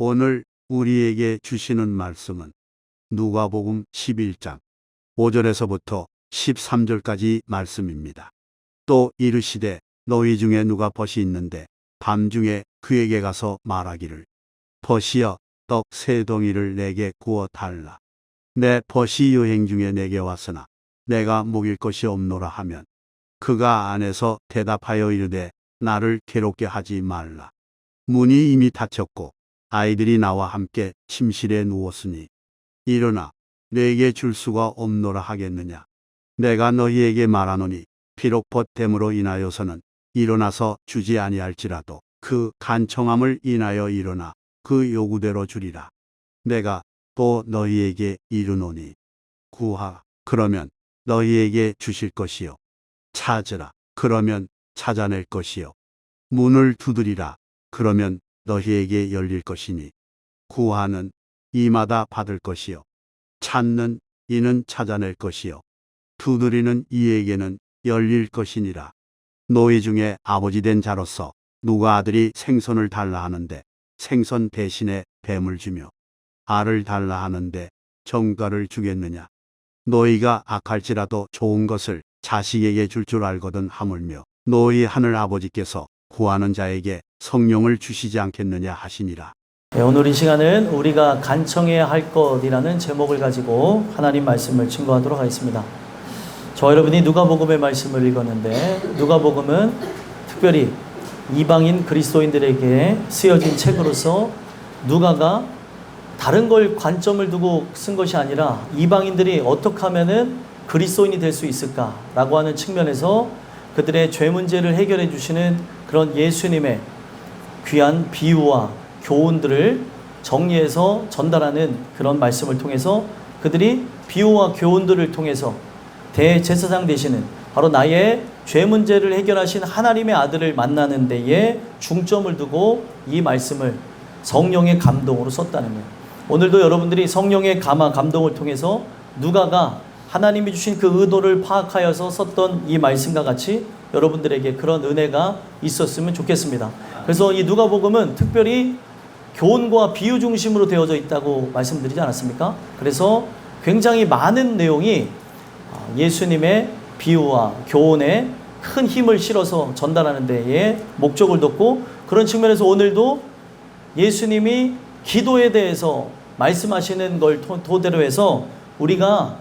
오늘 우리에게 주시는 말씀은 누가복음 11장 5절에서부터 13절까지 말씀입니다. 또 이르시되 너희 중에 누가 벗이 있는데 밤중에 그에게 가서 말하기를 벗이여 떡 세 덩이를 내게 구워 달라. 내 벗이 여행 중에 내게 왔으나 내가 먹일 것이 없노라 하면 그가 안에서 대답하여 이르되 나를 괴롭게 하지 말라. 문이 이미 닫혔고 아이들이 나와 함께 침실에 누웠으니 일어나 내게 줄 수가 없노라 하겠느냐. 내가 너희에게 말하노니 비록 벗됨으로 인하여서는 일어나서 주지 아니할지라도 그 간청함을 인하여 일어나 그 요구대로 주리라. 내가 또 너희에게 이르노니 구하 그러면 너희에게 주실 것이요 찾으라 그러면 찾아낼 것이요 문을 두드리라 그러면 너희에게 열릴 것이니 구하는 이마다 받을 것이요 찾는 이는 찾아낼 것이요 두드리는 이에게는 열릴 것이니라. 너희 중에 아버지 된 자로서 누가 아들이 생선을 달라 하는데 생선 대신에 뱀을 주며 알을 달라 하는데 정갈을 주겠느냐. 너희가 악할지라도 좋은 것을 자식에게 줄 줄 알거든 하물며 너희 하늘 아버지께서 구하는 자에게 성령을 주시지 않겠느냐 하시니라. 네, 오늘 이 시간은 우리가 간청해야 할 것이라는 제목을 가지고 하나님 말씀을 증거하도록 하겠습니다. 저와 여러분이 누가복음의 말씀을 읽었는데 누가복음은 특별히 이방인 그리스도인들에게 쓰여진 책으로서 누가가 다른 걸 관점을 두고 쓴 것이 아니라 이방인들이 어떻게 하면은 그리스도인이 될 수 있을까라고 하는 측면에서 그들의 죄 문제를 해결해 주시는 그런 예수님의 귀한 비유와 교훈들을 정리해서 전달하는 그런 말씀을 통해서 그들이 비유와 교훈들을 통해서 대제사장 되시는 바로 나의 죄 문제를 해결하신 하나님의 아들을 만나는 데에 중점을 두고 이 말씀을 성령의 감동으로 썼다는 거예요. 오늘도 여러분들이 성령의 감동을 통해서 누가가 하나님이 주신 그 의도를 파악하여서 썼던 이 말씀과 같이 여러분들에게 그런 은혜가 있었으면 좋겠습니다. 그래서 이 누가복음은 특별히 교훈과 비유 중심으로 되어져 있다고 말씀드리지 않았습니까? 그래서 굉장히 많은 내용이 예수님의 비유와 교훈에 큰 힘을 실어서 전달하는 데에 목적을 뒀고, 그런 측면에서 오늘도 예수님이 기도에 대해서 말씀하시는 걸 토대로 해서 우리가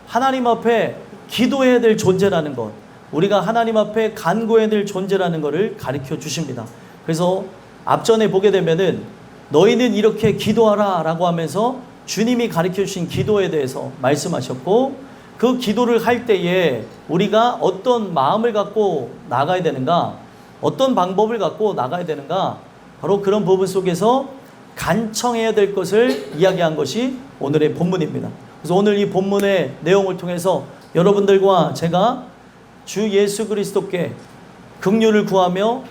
하나님 앞에 기도해야 될 존재라는 것, 우리가 하나님 앞에 간구해야 될 존재라는 것을 가르쳐 주십니다. 그래서 앞전에 보게 되면은 너희는 이렇게 기도하라 라고 하면서 주님이 가르쳐 주신 기도에 대해서 말씀하셨고, 그 기도를 할 때에 우리가 어떤 마음을 갖고 나가야 되는가, 어떤 방법을 갖고 나가야 되는가, 바로 그런 부분 속에서 간청해야 될 것을 이야기한 것이 오늘의 본문입니다. 그래서 오늘 이 본문의 내용을 통해서 여러분들과 제가 주 예수 그리스도께 긍휼을 구하며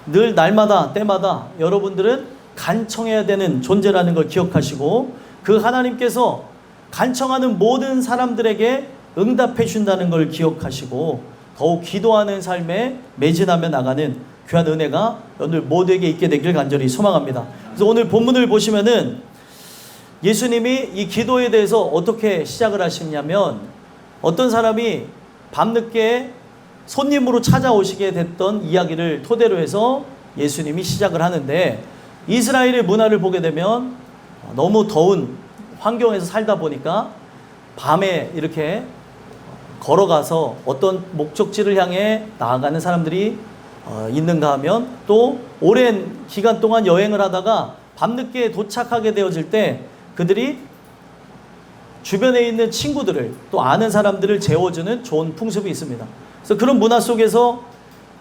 늘 날마다 때마다 여러분들은 간청해야 되는 존재라는 걸 기억하시고, 그 하나님께서 간청하는 모든 사람들에게 응답해 준다는 걸 기억하시고 더욱 기도하는 삶에 매진하며 나가는 귀한 은혜가 오늘 모두에게 있게 되길 간절히 소망합니다. 그래서 오늘 본문을 보시면은 예수님이 이 기도에 대해서 어떻게 시작을 하시냐면, 어떤 사람이 밤늦게 손님으로 찾아오시게 됐던 이야기를 토대로 해서 예수님이 시작을 하는데, 이스라엘의 문화를 보게 되면 너무 더운 환경에서 살다 보니까 밤에 이렇게 걸어가서 어떤 목적지를 향해 나아가는 사람들이 있는가 하면, 또 오랜 기간 동안 여행을 하다가 밤늦게 도착하게 되어질 때 그들이 주변에 있는 친구들을, 또 아는 사람들을 재워주는 좋은 풍습이 있습니다. 그래서 그런 문화 속에서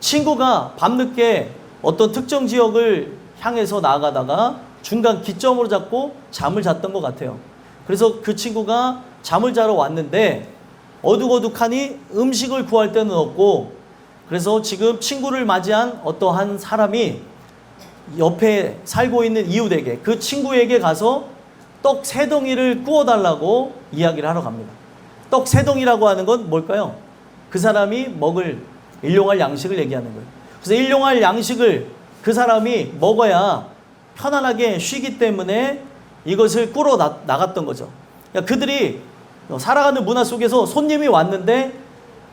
친구가 밤늦게 어떤 특정 지역을 향해서 나아가다가 중간 기점으로 잡고 잠을 잤던 것 같아요. 그래서 그 친구가 잠을 자러 왔는데 어둑어둑하니 음식을 구할 데는 없고, 그래서 지금 친구를 맞이한 어떠한 사람이 옆에 살고 있는 이웃에게, 그 친구에게 가서 떡 3덩이를 구워달라고 이야기를 하러 갑니다. 떡 3덩이라고 하는 건 뭘까요? 그 사람이 먹을 일용할 양식을 얘기하는 거예요. 그래서 일용할 양식을 그 사람이 먹어야 편안하게 쉬기 때문에 이것을 꾸러 나갔던 거죠. 그러니까 그들이 살아가는 문화 속에서 손님이 왔는데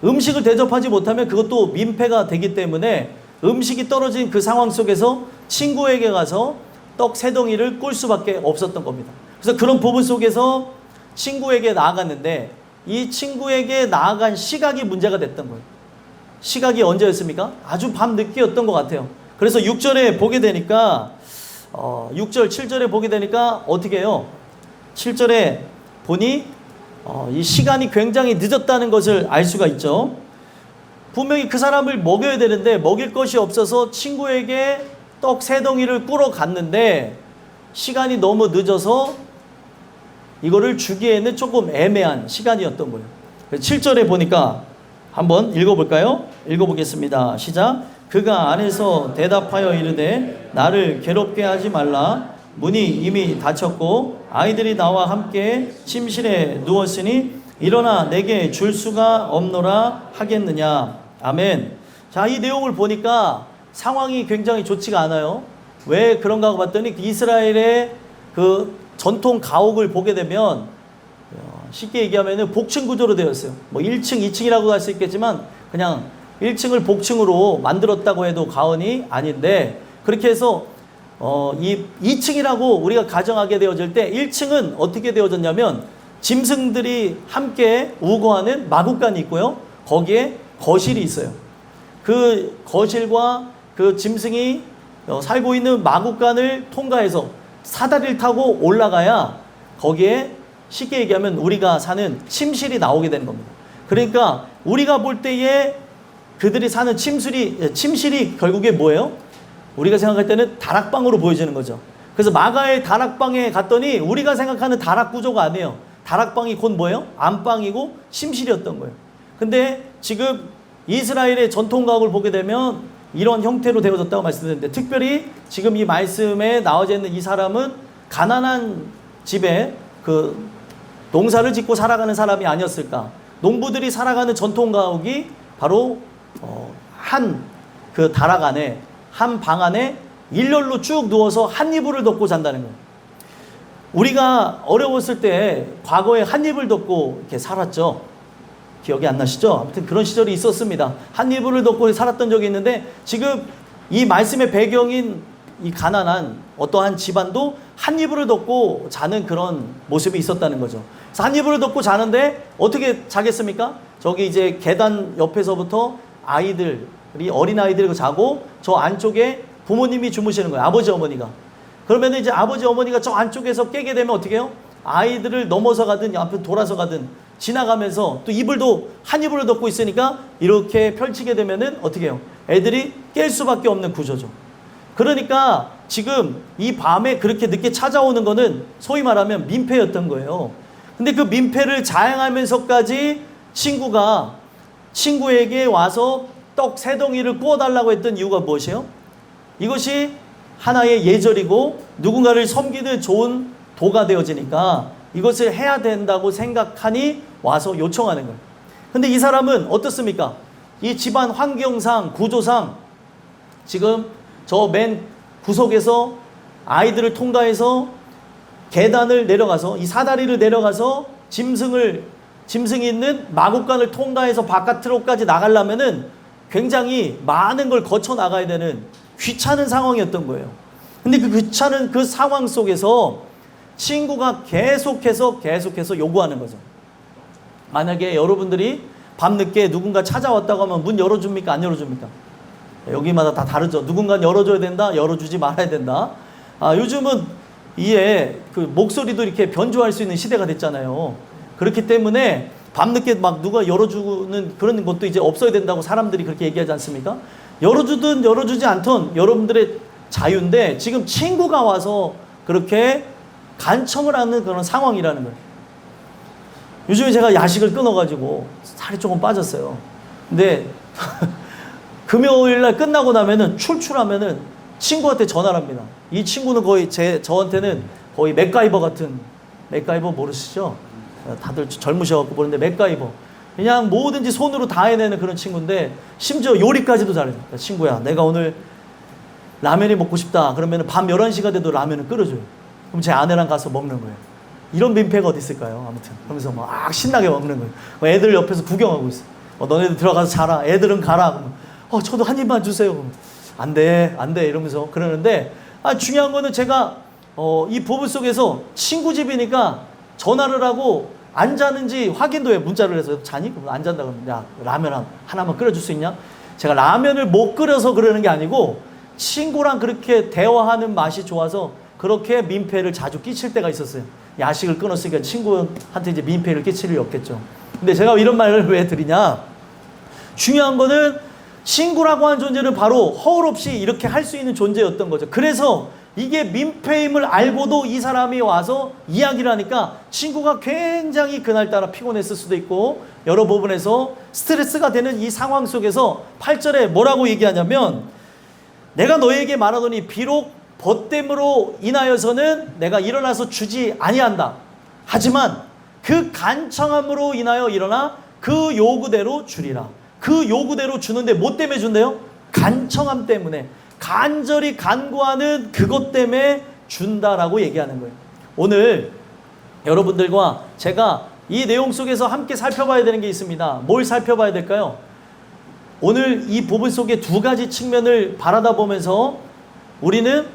음식을 대접하지 못하면 그것도 민폐가 되기 때문에 음식이 떨어진 그 상황 속에서 친구에게 가서 떡 3덩이를 꿀 수밖에 없었던 겁니다. 그래서 그런 부분 속에서 친구에게 나아갔는데 이 친구에게 나아간 시각이 문제가 됐던 거예요. 시각이 언제였습니까? 아주 밤늦게였던 것 같아요. 그래서 6절에 보게 되니까 6절, 7절에 보게 되니까 어떻게 해요? 7절에 보니 이 시간이 굉장히 늦었다는 것을 알 수가 있죠. 분명히 그 사람을 먹여야 되는데 먹일 것이 없어서 친구에게 떡 3덩이를 꾸러 갔는데 시간이 너무 늦어서 이거를 주기에는 조금 애매한 시간이었던 거예요. 7절에 보니까 한번 읽어볼까요? 읽어보겠습니다. 시작. 그가 안에서 대답하여 이르되 나를 괴롭게 하지 말라. 문이 이미 닫혔고 아이들이 나와 함께 침실에 누웠으니 일어나 내게 줄 수가 없노라 하겠느냐. 아멘. 자, 이 내용을 보니까 상황이 굉장히 좋지가 않아요. 왜 그런가 하고 봤더니 이스라엘의 그 전통 가옥을 보게 되면 쉽게 얘기하면 복층 구조로 되어 있어요. 뭐 1층, 2층이라고 할 수 있겠지만 그냥 1층을 복층으로 만들었다고 해도 과언이 아닌데 그렇게 해서 이 2층이라고 우리가 가정하게 되어질 때 1층은 어떻게 되어졌냐면 짐승들이 함께 우거하는 마구간이 있고요. 거기에 거실이 있어요. 그 거실과 그 짐승이 살고 있는 마구간을 통과해서 사다리를 타고 올라가야 거기에 쉽게 얘기하면 우리가 사는 침실이 나오게 되는 겁니다. 그러니까 우리가 볼 때에 그들이 사는 침실이 결국에 뭐예요? 우리가 생각할 때는 다락방으로 보여지는 거죠. 그래서 마가의 다락방에 갔더니 우리가 생각하는 다락 구조가 아니에요. 다락방이 곧 뭐예요? 안방이고 침실이었던 거예요. 근데 지금 이스라엘의 전통 가옥을 보게 되면 이런 형태로 되어졌다고 말씀드렸는데 특별히 지금 이 말씀에 나와져 있는 이 사람은 가난한 집에 그 농사를 짓고 살아가는 사람이 아니었을까. 농부들이 살아가는 전통 가옥이 바로 한 그 다락 안에 한 방 안에 일렬로 쭉 누워서 한 이불을 덮고 잔다는 거예요. 우리가 어려웠을 때 과거에 한 이불 덮고 이렇게 살았죠. 기억이 안 나시죠? 아무튼 그런 시절이 있었습니다. 한 이불을 덮고 살았던 적이 있는데 지금 이 말씀의 배경인 이 가난한 어떠한 집안도 한 이불을 덮고 자는 그런 모습이 있었다는 거죠. 그래서 한 이불을 덮고 자는데 어떻게 자겠습니까? 저기 이제 계단 옆에서부터 아이들이 어린아이들이 자고 저 안쪽에 부모님이 주무시는 거예요. 아버지 어머니가. 그러면 이제 아버지 어머니가 저 안쪽에서 깨게 되면 어떻게 해요? 아이들을 넘어서 가든 앞에 돌아서 가든 지나가면서 또 이불도 한 이불을 덮고 있으니까 이렇게 펼치게 되면은 어떻게 해요? 애들이 깰 수밖에 없는 구조죠. 그러니까 지금 이 밤에 그렇게 늦게 찾아오는 거는 소위 말하면 민폐였던 거예요. 근데 그 민폐를 자행하면서까지 친구가 친구에게 와서 떡 3덩이를 구워달라고 했던 이유가 무엇이에요? 이것이 하나의 예절이고 누군가를 섬기는 좋은 도가 되어지니까 이것을 해야 된다고 생각하니 와서 요청하는 거예요. 근데 이 사람은 어떻습니까? 이 집안 환경상 구조상 지금 저 맨 구석에서 아이들을 통과해서 계단을 내려가서 이 사다리를 내려가서 짐승이 있는 마구간을 통과해서 바깥으로까지 나가려면은 굉장히 많은 걸 거쳐 나가야 되는 귀찮은 상황이었던 거예요. 근데 그 귀찮은 그 상황 속에서 친구가 계속해서 요구하는 거죠. 만약에 여러분들이 밤늦게 누군가 찾아왔다고 하면 문 열어줍니까? 안 열어줍니까? 여기마다 다 다르죠. 누군가 열어줘야 된다, 열어주지 말아야 된다. 요즘은 이에 그 목소리도 이렇게 변조할 수 있는 시대가 됐잖아요. 그렇기 때문에 밤늦게 막 누가 열어주는 그런 것도 이제 없어야 된다고 사람들이 그렇게 얘기하지 않습니까? 열어주든 열어주지 않든 여러분들의 자유인데 지금 친구가 와서 그렇게 간청을 하는 그런 상황이라는 거예요. 요즘에 제가 야식을 끊어가지고 살이 조금 빠졌어요. 근데 금요일날 끝나고 나면은 출출하면은 친구한테 전화를 합니다. 이 친구는 거의 저한테는 거의 맥가이버 같은, 맥가이버 모르시죠? 다들 젊으셔갖고 보는데 맥가이버. 그냥 뭐든지 손으로 다 해내는 그런 친구인데 심지어 요리까지도 잘해요. 친구야, 내가 오늘 라면이 먹고 싶다. 그러면 밤 11시가 돼도 라면을 끓여줘요. 그럼 제 아내랑 가서 먹는 거예요. 이런 민폐가 어디 있을까요? 아무튼. 그러면서 막 신나게 먹는 거예요. 애들 옆에서 구경하고 있어요. 너네들 들어가서 자라. 애들은 가라. 그러면 저도 한 입만 주세요. 그러면 안 돼, 안 돼. 이러면서 그러는데, 중요한 거는 제가, 이 부부 속에서 친구 집이니까 전화를 하고 안 자는지 확인도 해요. 문자를 해서 자니? 그러면 안 잔다 그러면 야, 라면 하나만 끓여줄 수 있냐? 제가 라면을 못 끓여서 그러는 게 아니고 친구랑 그렇게 대화하는 맛이 좋아서 그렇게 민폐를 자주 끼칠 때가 있었어요. 야식을 끊었으니까 친구한테 이제 민폐를 끼칠 일이 없겠죠. 근데 제가 이런 말을 왜 드리냐? 중요한 거는 친구라고 하는 존재는 바로 허울 없이 이렇게 할 수 있는 존재였던 거죠. 그래서 이게 민폐임을 알고도 이 사람이 와서 이야기를 하니까 친구가 굉장히 그날따라 피곤했을 수도 있고 여러 부분에서 스트레스가 되는 이 상황 속에서 8절에 뭐라고 얘기하냐면 내가 너에게 말하더니 비록 벗됨으로 인하여서는 내가 일어나서 주지 아니한다. 하지만 그 간청함으로 인하여 일어나 그 요구대로 주리라. 그 요구대로 주는데 뭐 때문에 준대요? 간청함 때문에. 간절히 간구하는 그것 때문에 준다라고 얘기하는 거예요. 오늘 여러분들과 제가 이 내용 속에서 함께 살펴봐야 되는 게 있습니다. 뭘 살펴봐야 될까요? 오늘 이 부분 속에 두 가지 측면을 바라다 보면서 우리는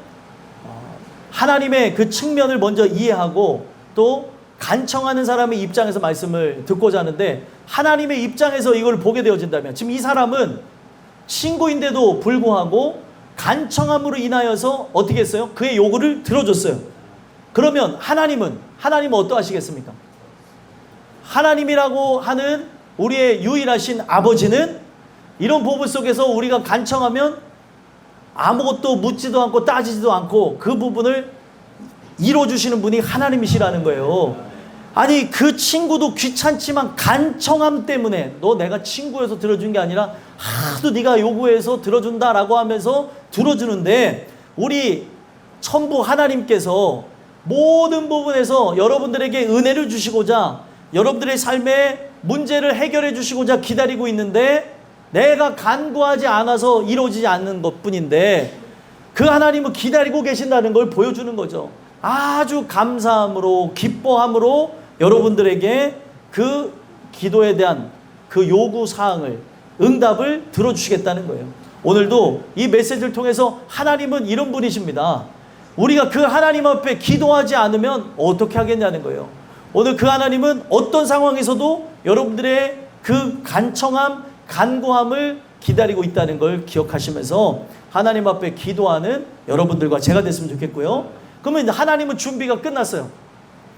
하나님의 그 측면을 먼저 이해하고 또 간청하는 사람의 입장에서 말씀을 듣고자 하는데 하나님의 입장에서 이걸 보게 되어진다면 지금 이 사람은 친구인데도 불구하고 간청함으로 인하여서 어떻게 했어요? 그의 요구를 들어줬어요. 그러면 하나님은 어떠하시겠습니까? 하나님이라고 하는 우리의 유일하신 아버지는 이런 부분 속에서 우리가 간청하면 아무것도 묻지도 않고 따지지도 않고 그 부분을 이루어주시는 분이 하나님이시라는 거예요. 아니 그 친구도 귀찮지만 간청함 때문에 너 내가 친구여서 들어준 게 아니라 하도 네가 요구해서 들어준다라고 하면서 들어주는데 우리 천부 하나님께서 모든 부분에서 여러분들에게 은혜를 주시고자 여러분들의 삶에 문제를 해결해 주시고자 기다리고 있는데 내가 간구하지 않아서 이루어지지 않는 것뿐인데 그 하나님은 기다리고 계신다는 걸 보여주는 거죠. 아주 감사함으로 기뻐함으로 여러분들에게 그 기도에 대한 그 요구사항을 응답을 들어주시겠다는 거예요. 오늘도 이 메시지를 통해서 하나님은 이런 분이십니다. 우리가 그 하나님 앞에 기도하지 않으면 어떻게 하겠냐는 거예요. 오늘 그 하나님은 어떤 상황에서도 여러분들의 그 간청함, 간구함을 기다리고 있다는 걸 기억하시면서 하나님 앞에 기도하는 여러분들과 제가 됐으면 좋겠고요. 그러면 하나님은 준비가 끝났어요.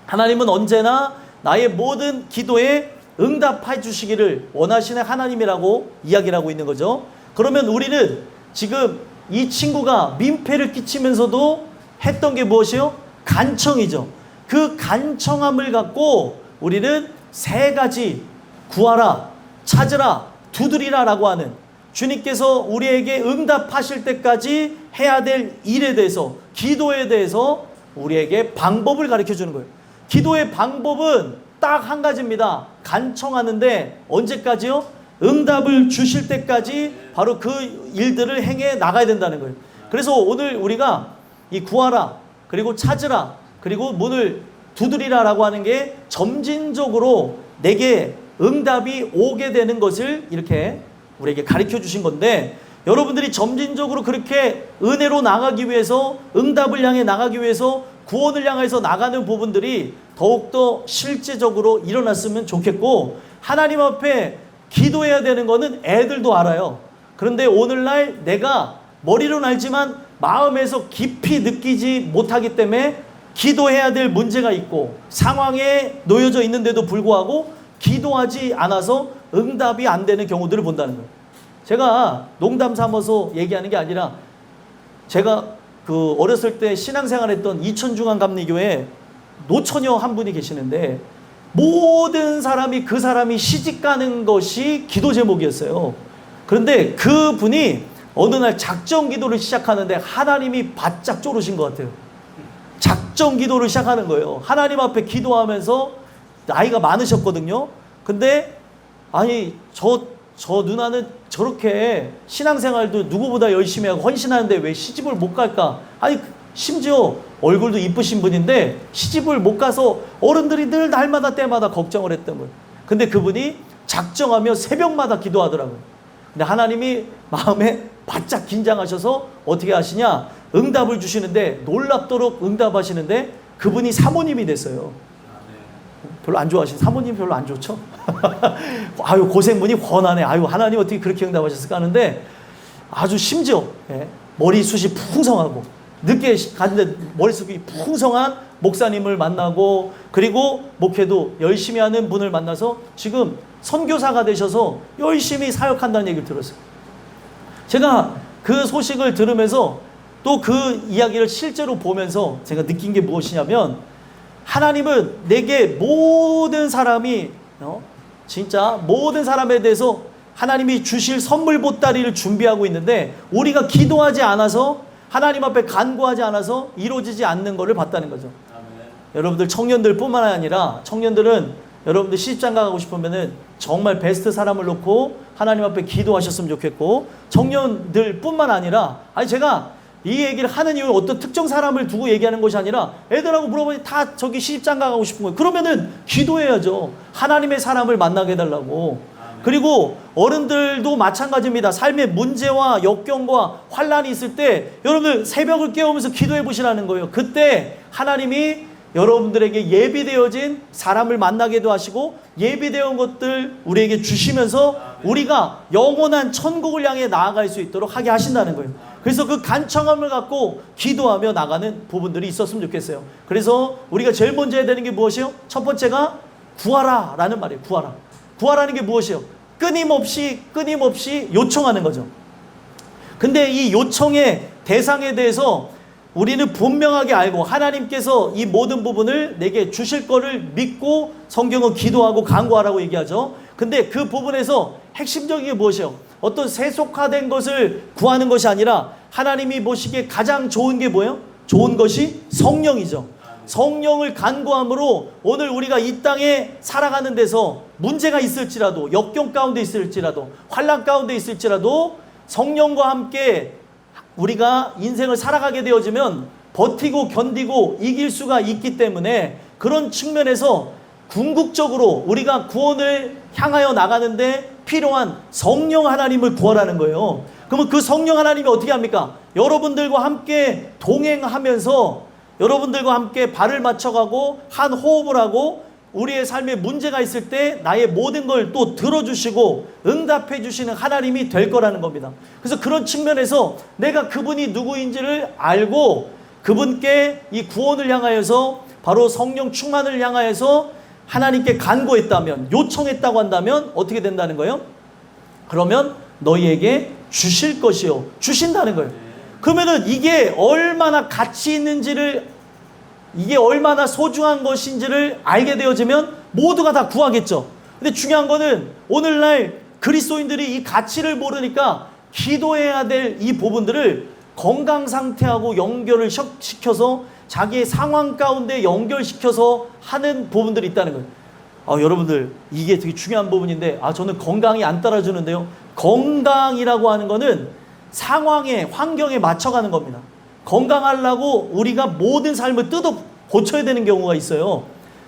하나님은 언제나 나의 모든 기도에 응답해 주시기를 원하시는 하나님이라고 이야기를 하고 있는 거죠. 그러면 우리는 지금 이 친구가 민폐를 끼치면서도 했던 게 무엇이요? 간청이죠. 그 간청함을 갖고 우리는 세 가지 구하라, 찾으라, 두드리라 라고 하는 주님께서 우리에게 응답하실 때까지 해야 될 일에 대해서 기도에 대해서 우리에게 방법을 가르쳐 주는 거예요. 기도의 방법은 딱 한 가지입니다. 간청하는데 언제까지요? 응답을 주실 때까지 바로 그 일들을 행해 나가야 된다는 거예요. 그래서 오늘 우리가 이 구하라 그리고 찾으라 그리고 문을 두드리라 라고 하는 게 점진적으로 내게 응답이 오게 되는 것을 이렇게 우리에게 가르쳐 주신 건데 여러분들이 점진적으로 그렇게 은혜로 나가기 위해서 응답을 향해 나가기 위해서 구원을 향해서 나가는 부분들이 더욱더 실제적으로 일어났으면 좋겠고 하나님 앞에 기도해야 되는 거는 애들도 알아요. 그런데 오늘날 내가 머리로는 알지만 마음에서 깊이 느끼지 못하기 때문에 기도해야 될 문제가 있고 상황에 놓여져 있는데도 불구하고 기도하지 않아서 응답이 안 되는 경우들을 본다는 거예요. 제가 농담 삼아서 얘기하는 게 아니라 제가 그 어렸을 때 신앙생활했던 이천중앙감리교회 노처녀 한 분이 계시는데 모든 사람이 그 사람이 시집가는 것이 기도 제목이었어요. 그런데 그 분이 어느 날 작정 기도를 시작하는데 하나님이 바짝 쪼르신 것 같아요. 작정 기도를 시작하는 거예요. 하나님 앞에 기도하면서 나이가 많으셨거든요. 근데 아니 저 저 누나는 저렇게 신앙생활도 누구보다 열심히 하고 헌신하는데 왜 시집을 못 갈까? 아니 심지어 얼굴도 이쁘신 분인데 시집을 못 가서 어른들이 늘 날마다 때마다 걱정을 했던 거예요. 근데 그분이 작정하며 새벽마다 기도하더라고요. 근데 하나님이 마음에 바짝 긴장하셔서 어떻게 하시냐? 응답을 주시는데 놀랍도록 응답하시는데 그분이 사모님이 됐어요. 별로 안 좋아하시는 사모님 별로 안 좋죠? 아유 고생문이 훤하네. 아유 하나님 어떻게 그렇게 응답하셨을까 하는데 아주 심지어 머리숱이 풍성하고 늦게 갔는데 머리숱이 풍성한 목사님을 만나고 그리고 목회도 열심히 하는 분을 만나서 지금 선교사가 되셔서 열심히 사역한다는 얘기를 들었어요. 제가 그 소식을 들으면서 또 그 이야기를 실제로 보면서 제가 느낀 게 무엇이냐면 하나님은 내게 모든 사람이 진짜 모든 사람에 대해서 하나님이 주실 선물 보따리를 준비하고 있는데 우리가 기도하지 않아서 하나님 앞에 간구하지 않아서 이루어지지 않는 것을 봤다는 거죠. 아멘. 여러분들 청년들 뿐만 아니라 청년들은 여러분들 시집장가 가고 싶으면은 정말 베스트 사람을 놓고 하나님 앞에 기도하셨으면 좋겠고 청년들 뿐만 아니라 아니 제가 이 얘기를 하는 이유는 어떤 특정 사람을 두고 얘기하는 것이 아니라 애들하고 물어보니 다 저기 시집장가 가고 싶은 거예요. 그러면은 기도해야죠. 하나님의 사람을 만나게 해달라고. 그리고 어른들도 마찬가지입니다. 삶의 문제와 역경과 환란이 있을 때 여러분들 새벽을 깨우면서 기도해 보시라는 거예요. 그때 하나님이 여러분들에게 예비되어진 사람을 만나게도 하시고 예비되어 온 것들 우리에게 주시면서 우리가 영원한 천국을 향해 나아갈 수 있도록 하게 하신다는 거예요. 그래서 그 간청함을 갖고 기도하며 나가는 부분들이 있었으면 좋겠어요. 그래서 우리가 제일 먼저 해야 되는 게 무엇이에요? 첫 번째가 구하라 라는 말이에요. 구하라. 구하라는 게 무엇이에요? 끊임없이 요청하는 거죠. 근데 이 요청의 대상에 대해서 우리는 분명하게 알고 하나님께서 이 모든 부분을 내게 주실 거를 믿고 성경은 기도하고 간구하라고 얘기하죠. 근데 그 부분에서 핵심적인 게 무엇이에요? 어떤 세속화된 것을 구하는 것이 아니라 하나님이 보시기에 가장 좋은 게 뭐예요? 좋은 것이 성령이죠. 성령을 간구함으로 오늘 우리가 이 땅에 살아가는 데서 문제가 있을지라도 역경 가운데 있을지라도 환난 가운데 있을지라도 성령과 함께 우리가 인생을 살아가게 되어지면 버티고 견디고 이길 수가 있기 때문에 그런 측면에서 궁극적으로 우리가 구원을 향하여 나가는데 필요한 성령 하나님을 구하라는 거예요. 그러면 그 성령 하나님이 어떻게 합니까? 여러분들과 함께 동행하면서 여러분들과 함께 발을 맞춰가고 한 호흡을 하고 우리의 삶에 문제가 있을 때 나의 모든 걸 또 들어주시고 응답해 주시는 하나님이 될 거라는 겁니다. 그래서 그런 측면에서 내가 그분이 누구인지를 알고 그분께 이 구원을 향하여서 바로 성령 충만을 향하여서 하나님께 간구했다면 요청했다고 한다면 어떻게 된다는 거예요? 그러면 너희에게 주실 것이요. 주신다는 거예요. 그러면은 이게 얼마나 가치 있는지를 이게 얼마나 소중한 것인지를 알게 되어지면 모두가 다 구하겠죠. 근데 중요한 거는 오늘날 그리스도인들이 이 가치를 모르니까 기도해야 될 이 부분들을 건강 상태하고 연결을 시켜서 자기의 상황 가운데 연결시켜서 하는 부분들이 있다는 거예요. 여러분들 이게 되게 중요한 부분인데 저는 건강이 안 따라주는데요. 건강이라고 하는 거는 상황에 환경에 맞춰가는 겁니다. 건강하려고 우리가 모든 삶을 뜯어 고쳐야 되는 경우가 있어요.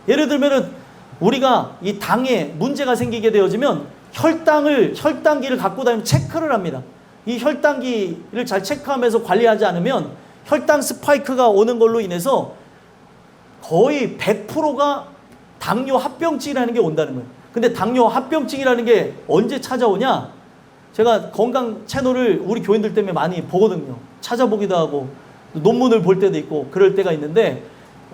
예를 들면은 우리가 이 당에 문제가 생기게 되어지면 혈당기를 갖고 다니면 체크를 합니다. 이 혈당기를 잘 체크하면서 관리하지 않으면 혈당 스파이크가 오는 걸로 인해서 거의 100%가 당뇨 합병증이라는 게 온다는 거예요. 근데 당뇨 합병증이라는 게 언제 찾아오냐? 제가 건강 채널을 우리 교인들 때문에 많이 보거든요. 찾아보기도 하고 논문을 볼 때도 있고 그럴 때가 있는데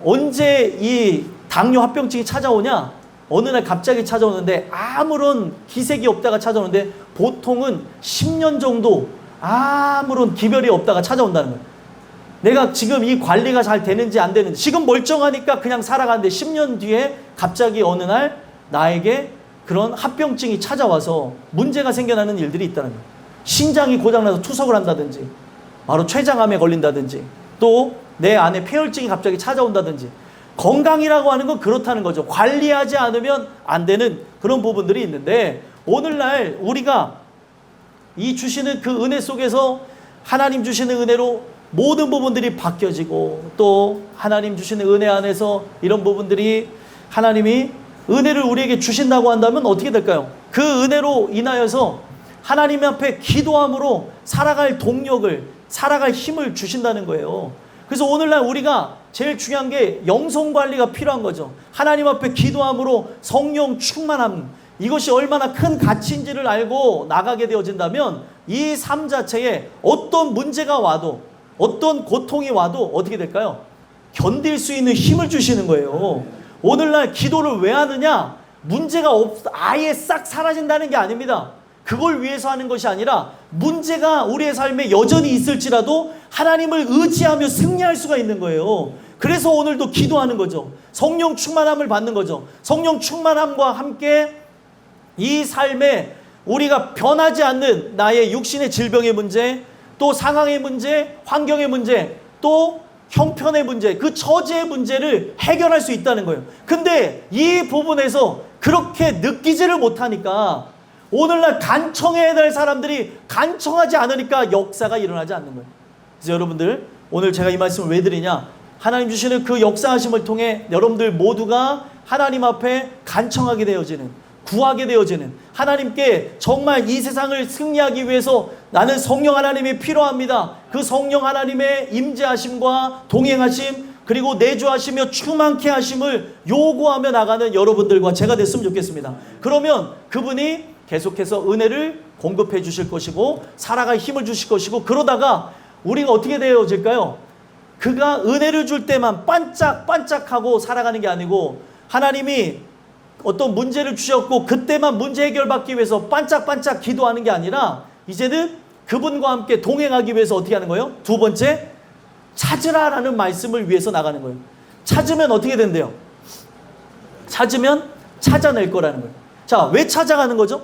언제 이 당뇨 합병증이 찾아오냐? 어느 날 갑자기 찾아오는데 아무런 기색이 없다가 찾아오는데 보통은 10년 정도 아무런 기별이 없다가 찾아온다는 거예요. 내가 지금 이 관리가 잘 되는지 안 되는지 지금 멀쩡하니까 그냥 살아가는데 10년 뒤에 갑자기 어느 날 나에게 그런 합병증이 찾아와서 문제가 생겨나는 일들이 있다는 거예요. 신장이 고장나서 투석을 한다든지 바로 췌장암에 걸린다든지 또 내 안에 폐혈증이 갑자기 찾아온다든지 건강이라고 하는 건 그렇다는 거죠. 관리하지 않으면 안 되는 그런 부분들이 있는데 오늘날 우리가 이 주시는 그 은혜 속에서 하나님 주시는 은혜로 모든 부분들이 바뀌어지고, 또 하나님 주시는 은혜 안에서 이런 부분들이 하나님이 은혜를 우리에게 주신다고 한다면 어떻게 될까요? 그 은혜로 인하여서 하나님 앞에 기도함으로 살아갈 동력을, 살아갈 힘을 주신다는 거예요. 그래서 오늘날 우리가 제일 중요한 게 영성 관리가 필요한 거죠. 하나님 앞에 기도함으로 성령 충만함, 이것이 얼마나 큰 가치인지를 알고 나가게 되어진다면 이 삶 자체에 어떤 문제가 와도, 어떤 고통이 와도 어떻게 될까요? 견딜 수 있는 힘을 주시는 거예요. 오늘날 기도를 왜 하느냐? 문제가 아예 싹 사라진다는 게 아닙니다. 그걸 위해서 하는 것이 아니라 문제가 우리의 삶에 여전히 있을지라도 하나님을 의지하며 승리할 수가 있는 거예요. 그래서 오늘도 기도하는 거죠. 성령 충만함을 받는 거죠. 성령 충만함과 함께 이 삶에 우리가 변하지 않는 나의 육신의 질병의 문제, 또 상황의 문제, 환경의 문제, 또 형편의 문제, 그 처지의 문제를 해결할 수 있다는 거예요. 근데 이 부분에서 그렇게 느끼지를 못하니까 오늘날 간청해야 될 사람들이 간청하지 않으니까 역사가 일어나지 않는 거예요. 그래서 여러분들, 오늘 제가 이 말씀을 왜 드리냐? 하나님 주시는 그 역사하심을 통해 여러분들 모두가 하나님 앞에 간청하게 되어지는, 구하게 되어지는, 하나님께 정말 이 세상을 승리하기 위해서 나는 성령 하나님이 필요합니다. 그 성령 하나님의 임재하심과 동행하심, 그리고 내주하시며 충만케 하심을 요구하며 나가는 여러분들과 제가 됐으면 좋겠습니다. 그러면 그분이 계속해서 은혜를 공급해 주실 것이고 살아갈 힘을 주실 것이고, 그러다가 우리가 어떻게 되어질까요? 그가 은혜를 줄 때만 반짝반짝하고 살아가는 게 아니고, 하나님이 어떤 문제를 주셨고 그때만 문제 해결받기 위해서 반짝반짝 기도하는 게 아니라 이제는 그분과 함께 동행하기 위해서 어떻게 하는 거예요? 두 번째, 찾으라라는 말씀을 위해서 나가는 거예요. 찾으면 어떻게 된대요? 찾으면 찾아낼 거라는 거예요. 자, 왜 찾아가는 거죠?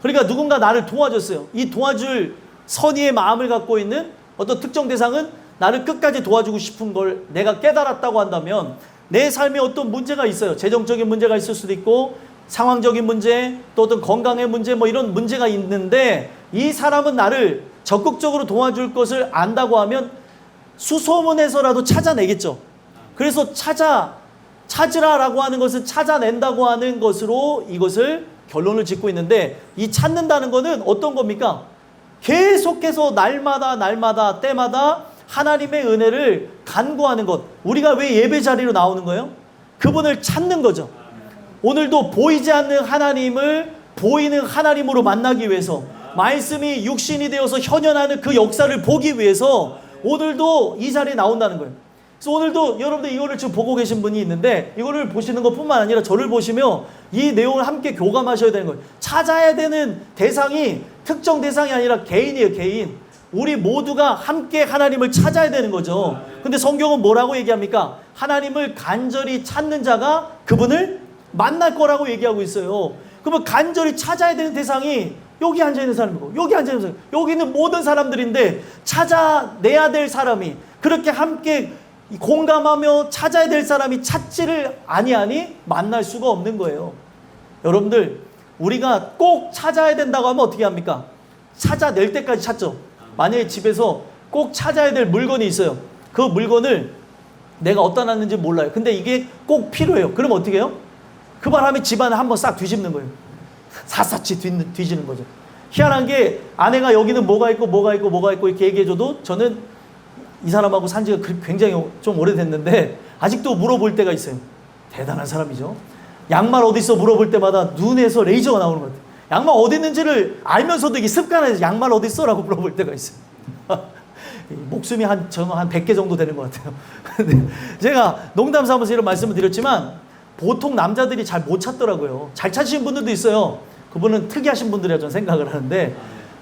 그러니까 누군가 나를 도와줬어요. 이 도와줄 선의의 마음을 갖고 있는 어떤 특정 대상은 나를 끝까지 도와주고 싶은 걸 내가 깨달았다고 한다면, 내 삶에 어떤 문제가 있어요. 재정적인 문제가 있을 수도 있고, 상황적인 문제, 또 어떤 건강의 문제, 뭐 이런 문제가 있는데 이 사람은 나를 적극적으로 도와줄 것을 안다고 하면 수소문해서라도 찾아내겠죠. 그래서 찾으라라고 하는 것은 찾아낸다고 하는 것으로 이것을 결론을 짓고 있는데, 이 찾는다는 것은 어떤 겁니까? 계속해서 날마다 때마다 하나님의 은혜를 간구하는 것. 우리가 왜 예배 자리로 나오는 거예요? 그분을 찾는 거죠. 오늘도 보이지 않는 하나님을 보이는 하나님으로 만나기 위해서, 말씀이 육신이 되어서 현현하는 그 역사를 보기 위해서 오늘도 이 자리에 나온다는 거예요. 그래서 오늘도 여러분들 이거를 지금 보고 계신 분이 있는데, 이거를 보시는 것뿐만 아니라 저를 보시며 이 내용을 함께 교감하셔야 되는 거예요. 찾아야 되는 대상이 특정 대상이 아니라 개인이에요, 개인. 우리 모두가 함께 하나님을 찾아야 되는 거죠. 근데 성경은 뭐라고 얘기합니까? 하나님을 간절히 찾는 자가 그분을 만날 거라고 얘기하고 있어요. 그러면 간절히 찾아야 되는 대상이 여기 앉아있는 사람이고, 여기 앉아있는 사람, 여기 있는 모든 사람들인데, 찾아내야 될 사람이, 그렇게 함께 공감하며 찾아야 될 사람이 찾지를 아니하니 만날 수가 없는 거예요. 여러분들, 우리가 꼭 찾아야 된다고 하면 어떻게 합니까? 찾아낼 때까지 찾죠. 만약에 집에서 꼭 찾아야 될 물건이 있어요. 그 물건을 내가 어디다 놨는지 몰라요. 근데 이게 꼭 필요해요. 그럼 어떻게 해요? 그 바람에 집안을 한번 싹 뒤집는 거예요. 삿삿이 뒤지는 거죠. 희한한 게, 아내가 여기는 뭐가 있고 이렇게 얘기해줘도 저는 이 사람하고 산 지가 굉장히 좀 오래됐는데 아직도 물어볼 때가 있어요. 대단한 사람이죠. 양말 어디 있어 물어볼 때마다 눈에서 레이저가 나오는 것 같아요. 양말 어디 있는지를 알면서도 이게 습관에서 양말 어디 있어? 라고 물어볼 때가 있어요. 목숨이 저는 한 100개 정도 되는 것 같아요. 제가 농담 삼아서 이런 말씀을 드렸지만 보통 남자들이 잘 못 찾더라고요. 잘 찾으신 분들도 있어요. 그분은 특이하신 분들이라 저는 생각을 하는데,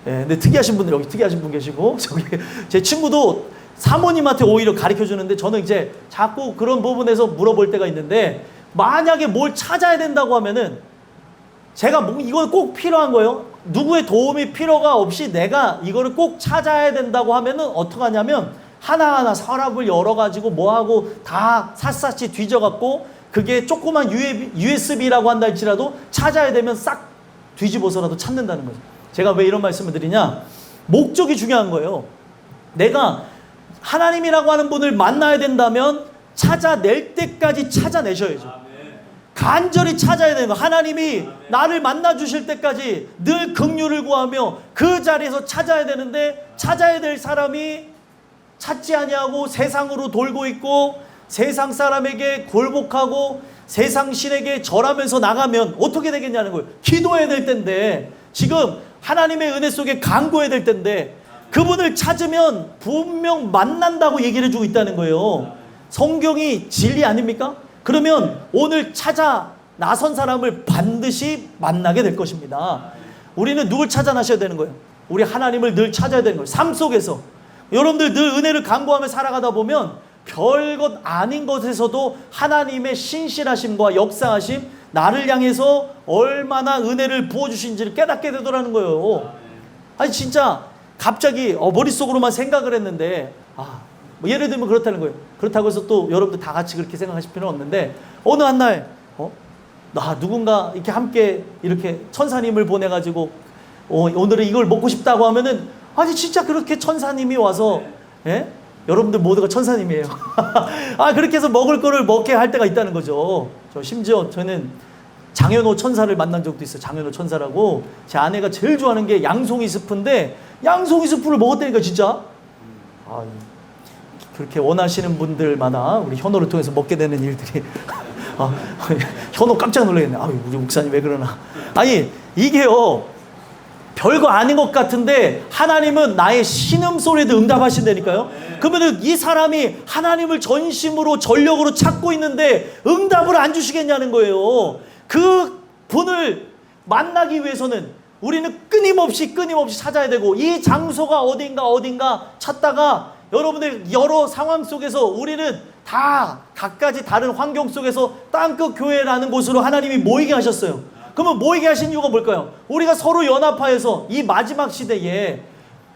근데 특이하신 분들, 여기 특이하신 분 계시고, 저기 제 친구도 사모님한테 오히려 가르쳐 주는데, 저는 이제 자꾸 그런 부분에서 물어볼 때가 있는데, 만약에 뭘 찾아야 된다고 하면은 제가 이거 꼭 필요한 거예요. 누구의 도움이 필요가 없이 내가 이거를 꼭 찾아야 된다고 하면은 어떡하냐면, 하나하나 서랍을 열어가지고 뭐하고 다 샅샅이 뒤져갖고, 그게 조그만 USB라고 한다 할지라도 찾아야 되면 싹 뒤집어서라도 찾는다는 거죠. 제가 왜 이런 말씀을 드리냐? 목적이 중요한 거예요. 내가 하나님이라고 하는 분을 만나야 된다면 찾아낼 때까지 찾아내셔야죠. 간절히 찾아야 되는 거. 하나님이 나를 만나 주실 때까지 늘 긍휼을 구하며 그 자리에서 찾아야 되는데, 찾아야 될 사람이 찾지 아니하고 세상으로 돌고 있고 세상 사람에게 굴복하고 세상 신에게 절하면서 나가면 어떻게 되겠냐는 거예요. 기도해야 될 텐데, 지금 하나님의 은혜 속에 간구해야 될 텐데, 그분을 찾으면 분명 만난다고 얘기를 해주고 있다는 거예요. 성경이 진리 아닙니까? 그러면 오늘 찾아 나선 사람을 반드시 만나게 될 것입니다. 우리는 누굴 찾아 나셔야 되는 거예요? 우리 하나님을 늘 찾아야 되는 거예요. 삶 속에서 여러분들 늘 은혜를 간구하며 살아가다 보면 별것 아닌 것에서도 하나님의 신실하심과 역사하심, 나를 향해서 얼마나 은혜를 부어주신지를 깨닫게 되더라는 거예요. 아니 진짜 갑자기 머릿속으로만 생각을 했는데, 뭐 예를 들면 그렇다는 거예요. 그렇다고 해서 또 여러분들 다 같이 그렇게 생각하실 필요는 없는데, 어느 한 날 나 누군가 이렇게 함께 이렇게 천사님을 보내가지고 오늘은 이걸 먹고 싶다고 하면은, 아니 진짜 그렇게 천사님이 와서, 예? 여러분들 모두가 천사님이에요. 그렇게 해서 먹을 거를 먹게 할 때가 있다는 거죠. 심지어 저는 장현호 천사를 만난 적도 있어요. 장현호 천사라고. 제 아내가 제일 좋아하는 게 양송이 스프인데, 양송이 스프를 먹었다니까 진짜. 그렇게 원하시는 분들마다 우리 현호를 통해서 먹게 되는 일들이 현호 깜짝 놀라겠네. 우리 목사님 왜 그러나. 아니 이게요, 별거 아닌 것 같은데 하나님은 나의 신음소리에도 응답하신다니까요. 그러면 이 사람이 하나님을 전심으로 전력으로 찾고 있는데 응답을 안 주시겠냐는 거예요. 그 분을 만나기 위해서는 우리는 끊임없이 찾아야 되고, 이 장소가 어딘가 찾다가 여러분들 여러 상황 속에서 우리는 다 각가지 다른 환경 속에서 땅끝 교회라는 곳으로 하나님이 모이게 하셨어요. 그러면 모이게 하신 이유가 뭘까요? 우리가 서로 연합하여서 이 마지막 시대에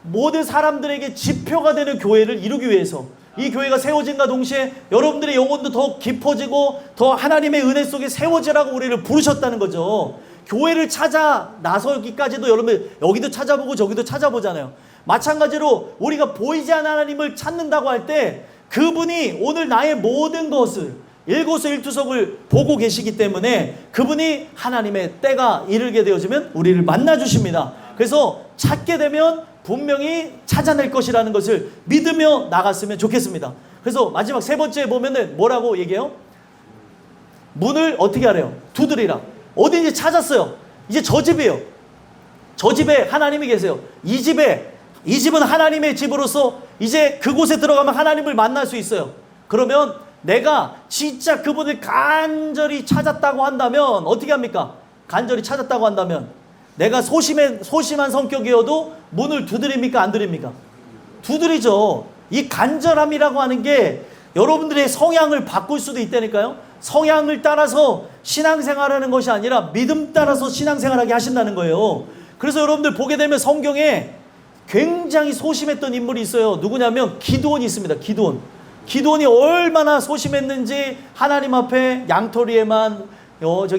모든 사람들에게 지표가 되는 교회를 이루기 위해서, 이 교회가 세워진과 동시에 여러분들의 영혼도 더 깊어지고 더 하나님의 은혜 속에 세워지라고 우리를 부르셨다는 거죠. 교회를 찾아 나서기까지도 여러분 여기도 찾아보고 저기도 찾아보잖아요. 마찬가지로 우리가 보이지 않는 하나님을 찾는다고 할 때 그분이 오늘 나의 모든 것을 일거수일투족을 보고 계시기 때문에 그분이 하나님의 때가 이르게 되어지면 우리를 만나 주십니다. 그래서 찾게 되면 분명히 찾아낼 것이라는 것을 믿으며 나갔으면 좋겠습니다. 그래서 마지막 세 번째 보면은 뭐라고 얘기해요? 문을 어떻게 하래요? 두드리라. 어딘지 찾았어요. 이제 저 집이에요. 저 집에 하나님이 계세요. 이 집은 하나님의 집으로서 이제 그곳에 들어가면 하나님을 만날 수 있어요. 그러면 내가 진짜 그분을 간절히 찾았다고 한다면 어떻게 합니까? 간절히 찾았다고 한다면 내가 소심한 성격이어도 문을 두드립니까? 안 두드립니까? 두드리죠. 이 간절함이라고 하는 게 여러분들의 성향을 바꿀 수도 있다니까요. 성향을 따라서 신앙생활하는 것이 아니라 믿음 따라서 신앙생활하게 하신다는 거예요. 그래서 여러분들 보게 되면 성경에 굉장히 소심했던 인물이 있어요. 누구냐면 기드온이 있습니다. 기드온이 얼마나 소심했는지 하나님 앞에 양털이에만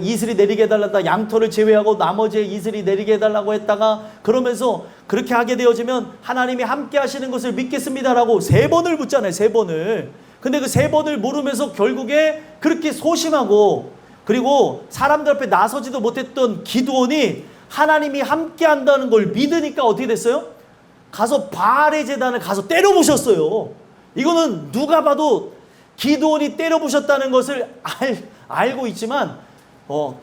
이슬이 내리게 해달란다, 양털을 제외하고 나머지에 이슬이 내리게 해달라고 했다가, 그러면서 그렇게 하게 되어지면 하나님이 함께 하시는 것을 믿겠습니다라고 3번을 묻잖아요. 3번을. 근데 그 3번을 물으면서 결국에 그렇게 소심하고 그리고 사람들 앞에 나서지도 못했던 기드온이 하나님이 함께 한다는 걸 믿으니까 어떻게 됐어요? 가서 바알의 제단을 가서 때려부셨어요. 이거는 누가 봐도 기드온이 때려부셨다는 것을 알고 있지만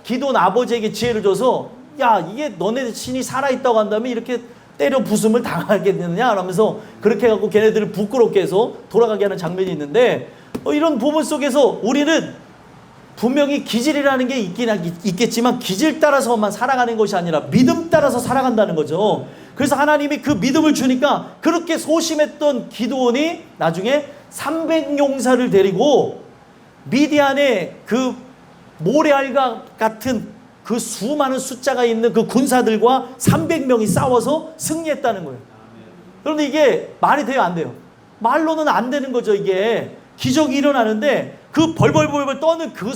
기드온 아버지에게 지혜를 줘서, 야 이게 너네 신이 살아있다고 한다면 이렇게 때려 부숨을 당하겠느냐 라면서 그렇게 해갖고 걔네들을 부끄럽게 해서 돌아가게 하는 장면이 있는데, 이런 부분 속에서 우리는 분명히 기질이라는 게 있겠지만 기질 따라서만 살아가는 것이 아니라 믿음 따라서 살아간다는 거죠. 그래서 하나님이 그 믿음을 주니까 그렇게 소심했던 기드온이 나중에 300용사를 데리고 미디안의 그 모래알과 같은 그 수많은 숫자가 있는 그 군사들과 300명이 싸워서 승리했다는 거예요. 그런데 이게 말이 돼요, 안 돼요? 말로는 안 되는 거죠. 이게 기적이 일어나는데 그 벌벌벌벌 떠는 그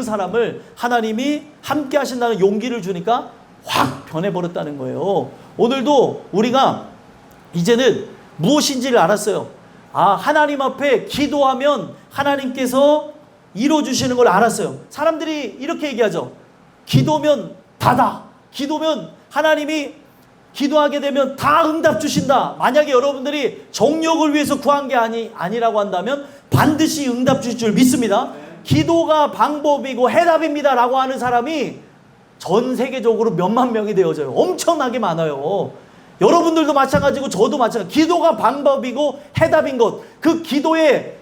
사람을 하나님이 함께 하신다는 용기를 주니까 확 변해버렸다는 거예요. 오늘도 우리가 이제는 무엇인지를 알았어요. 아, 하나님 앞에 기도하면 하나님께서 이루어주시는 걸 알았어요. 사람들이 이렇게 얘기하죠. 기도면 다다. 기도면 하나님이 기도하게 되면 다 응답 주신다. 만약에 여러분들이 정욕을 위해서 구한 게 아니라고 한다면 반드시 응답 주실 줄 믿습니다. 기도가 방법이고 해답입니다 라고 하는 사람이 전 세계적으로 몇만 명이 되어져요. 엄청나게 많아요. 여러분들도 마찬가지고 저도 마찬가지. 기도가 방법이고 해답인 것. 그 기도를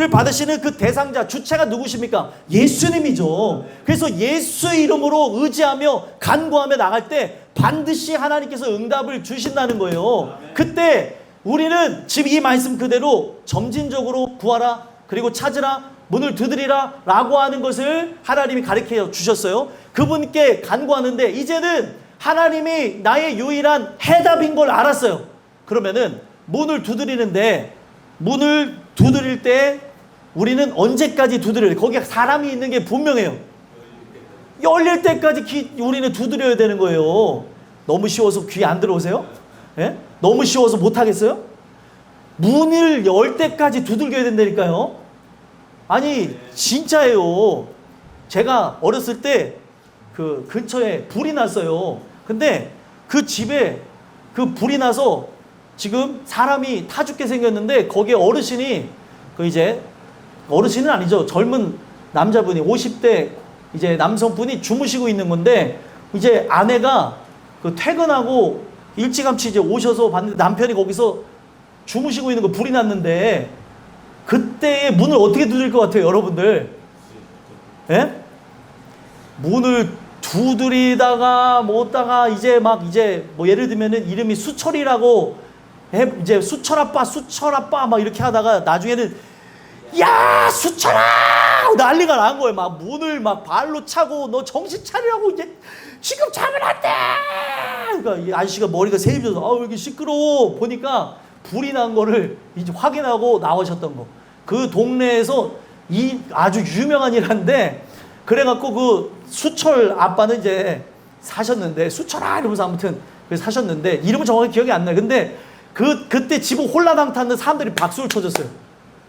받으시는 그 대상자, 주체가 누구십니까? 예수님이죠. 그래서 예수의 이름으로 의지하며 간구하며 나갈 때 반드시 하나님께서 응답을 주신다는 거예요. 그때 우리는 지금 이 말씀 그대로 점진적으로 구하라, 그리고 찾으라, 문을 두드리라 라고 하는 것을 하나님이 가르쳐 주셨어요. 그분께 간구하는데 이제는 하나님이 나의 유일한 해답인 걸 알았어요. 그러면은 문을 두드리는데, 문을 두드릴 때 우리는 언제까지 두드려야 돼? 거기에 사람이 있는 게 분명해요. 열릴 때까지 우리는 두드려야 되는 거예요. 너무 쉬워서 귀 안 들어오세요? 예? 너무 쉬워서 못 하겠어요? 문을 열 때까지 두들겨야 된다니까요. 아니 진짜예요. 제가 어렸을 때 그 근처에 불이 났어요. 근데 그 집에 그 불이 나서 지금 사람이 타 죽게 생겼는데 거기에 어르신이 이제 어르신은 아니죠. 젊은 남자분이 50대 이제 남성분이 주무시고 있는 건데 이제 아내가 퇴근하고 일찌감치 이제 오셔서 봤는데 남편이 거기서 주무시고 있는 거 불이 났는데 그때의 문을 어떻게 두드릴 것 같아요, 여러분들? 예? 문을 두드리다가 못다가 이제 뭐 예를 들면은 이름이 수철이라고 이제 수철 아빠 막 이렇게 하다가 나중에는 야 수철아 난리가 난 거예요. 막 문을 막 발로 차고 너 정신 차리라고 이제 지금 자면 안 돼. 그러니까 이 아저씨가 머리가 세입져서 왜 이렇게 시끄러워 보니까 불이 난 거를 이제 확인하고 나오셨던 거. 그 동네에서 이 아주 유명한 일인데 그래갖고 그 수철 아빠는 이제 사셨는데 수철아 이러면서 아무튼 그래서 사셨는데 이름은 정확히 기억이 안 나요. 근데 그때 집을 홀라당 탔는 사람들이 박수를 쳐줬어요.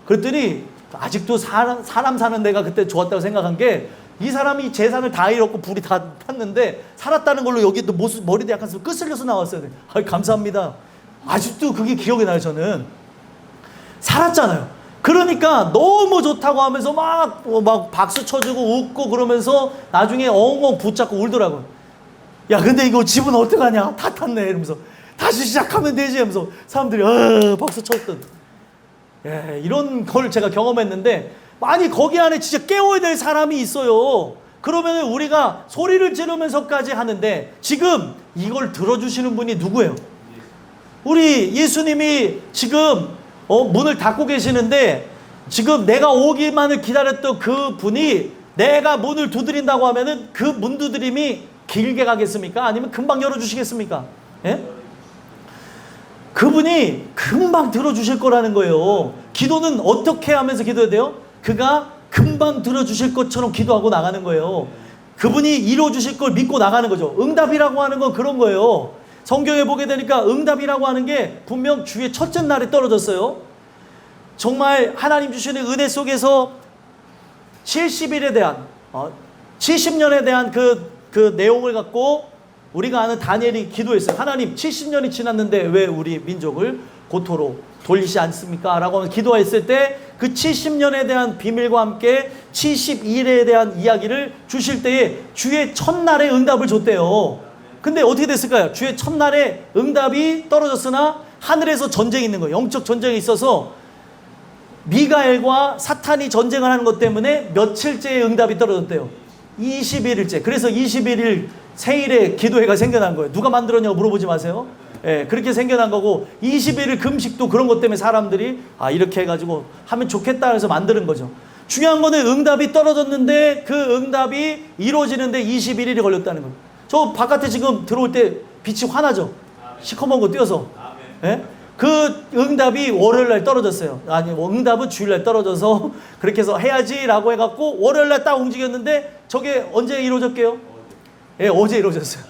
그랬더니 아직도 사람 사는 데가 그때 좋았다고 생각한 게 이 사람이 재산을 다 잃었고 불이 다 탔는데 살았다는 걸로 여기 또 머리도 약간 끄슬려서 나왔어요. 감사합니다. 아직도 그게 기억이 나요. 저는 살았잖아요. 그러니까 너무 좋다고 하면서 막 박수 쳐주고 웃고 그러면서 나중에 엉엉 붙잡고 울더라고요. 야 근데 이거 집은 어떡하냐 다 탔네 이러면서 다시 시작하면 되지 하면서 사람들이 박수 쳤던 이런 걸 제가 경험했는데 아니 거기 안에 진짜 깨워야 될 사람이 있어요. 그러면 우리가 소리를 지르면서까지 하는데 지금 이걸 들어주시는 분이 누구예요? 우리 예수님이 지금 문을 닫고 계시는데 지금 내가 오기만을 기다렸던 그 분이 내가 문을 두드린다고 하면은 그 문 두드림이 길게 가겠습니까? 아니면 금방 열어주시겠습니까? 예? 그분이 금방 들어주실 거라는 거예요. 기도는 어떻게 하면서 기도해야 돼요? 그가 금방 들어주실 것처럼 기도하고 나가는 거예요. 그분이 이루어주실 걸 믿고 나가는 거죠. 응답이라고 하는 건 그런 거예요. 성경에 보게 되니까 응답이라고 하는 게 분명 주의 첫째 날에 떨어졌어요. 정말 하나님 주시는 은혜 속에서 70일에 대한 70년에 대한 그 내용을 갖고 우리가 아는 다니엘이 기도했어요. 하나님 70년이 지났는데 왜 우리 민족을 고토로 돌리지 않습니까? 라고 기도했을 때 그 70년에 대한 비밀과 함께 70일에 대한 이야기를 주실 때에 주의 첫날에 응답을 줬대요. 근데 어떻게 됐을까요? 주의 첫날에 응답이 떨어졌으나 하늘에서 전쟁이 있는 거예요. 영적 전쟁이 있어서 미가엘과 사탄이 전쟁을 하는 것 때문에 며칠째의 응답이 떨어졌대요. 21일째. 그래서 21일 생일에 기도회가 생겨난 거예요. 누가 만들었냐고 물어보지 마세요. 예, 그렇게 생겨난 거고 21일 금식도 그런 것 때문에 사람들이 이렇게 해가지고 하면 좋겠다 해서 만드는 거죠. 중요한 거는 응답이 떨어졌는데 그 응답이 이루어지는데 21일이 걸렸다는 거예요. 저 바깥에 지금 들어올 때 빛이 환하죠. 시커먼 거 띄어서. 예? 그 응답이 월요일날 떨어졌어요. 아니 응답은 주일날 떨어져서 그렇게 해서 해야지라고 해갖고 월요일날 딱 움직였는데 저게 언제 이루어졌게요? 예, 어제 이루어졌어요.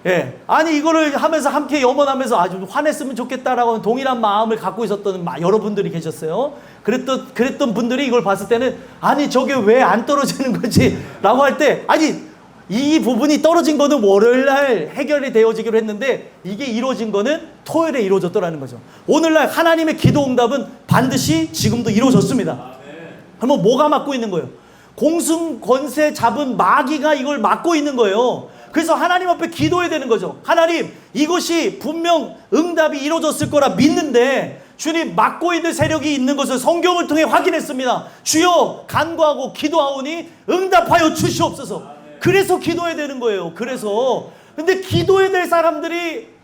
예. 아니, 이거를 하면서 함께 염원하면서 아주 화냈으면 좋겠다라고 동일한 마음을 갖고 있었던 여러분들이 계셨어요. 그랬던 분들이 이걸 봤을 때는, 아니, 저게 왜 안 떨어지는 거지? 라고 할 때, 아니, 이 부분이 떨어진 거는 월요일날 해결이 되어지기로 했는데, 이게 이루어진 거는 토요일에 이루어졌더라는 거죠. 오늘날 하나님의 기도 응답은 반드시 지금도 이루어졌습니다. 그러면 뭐가 막고 있는 거예요? 공승 권세 잡은 마귀가 이걸 막고 있는 거예요. 그래서 하나님 앞에 기도해야 되는 거죠. 하나님, 이것이 분명 응답이 이루어졌을 거라 믿는데 주님, 막고 있는 세력이 있는 것을 성경을 통해 확인했습니다. 주여, 간구하고 기도하오니 응답하여 주시옵소서. 그래서 기도해야 되는 거예요. 그래서. 근데 기도해야 될 사람들이,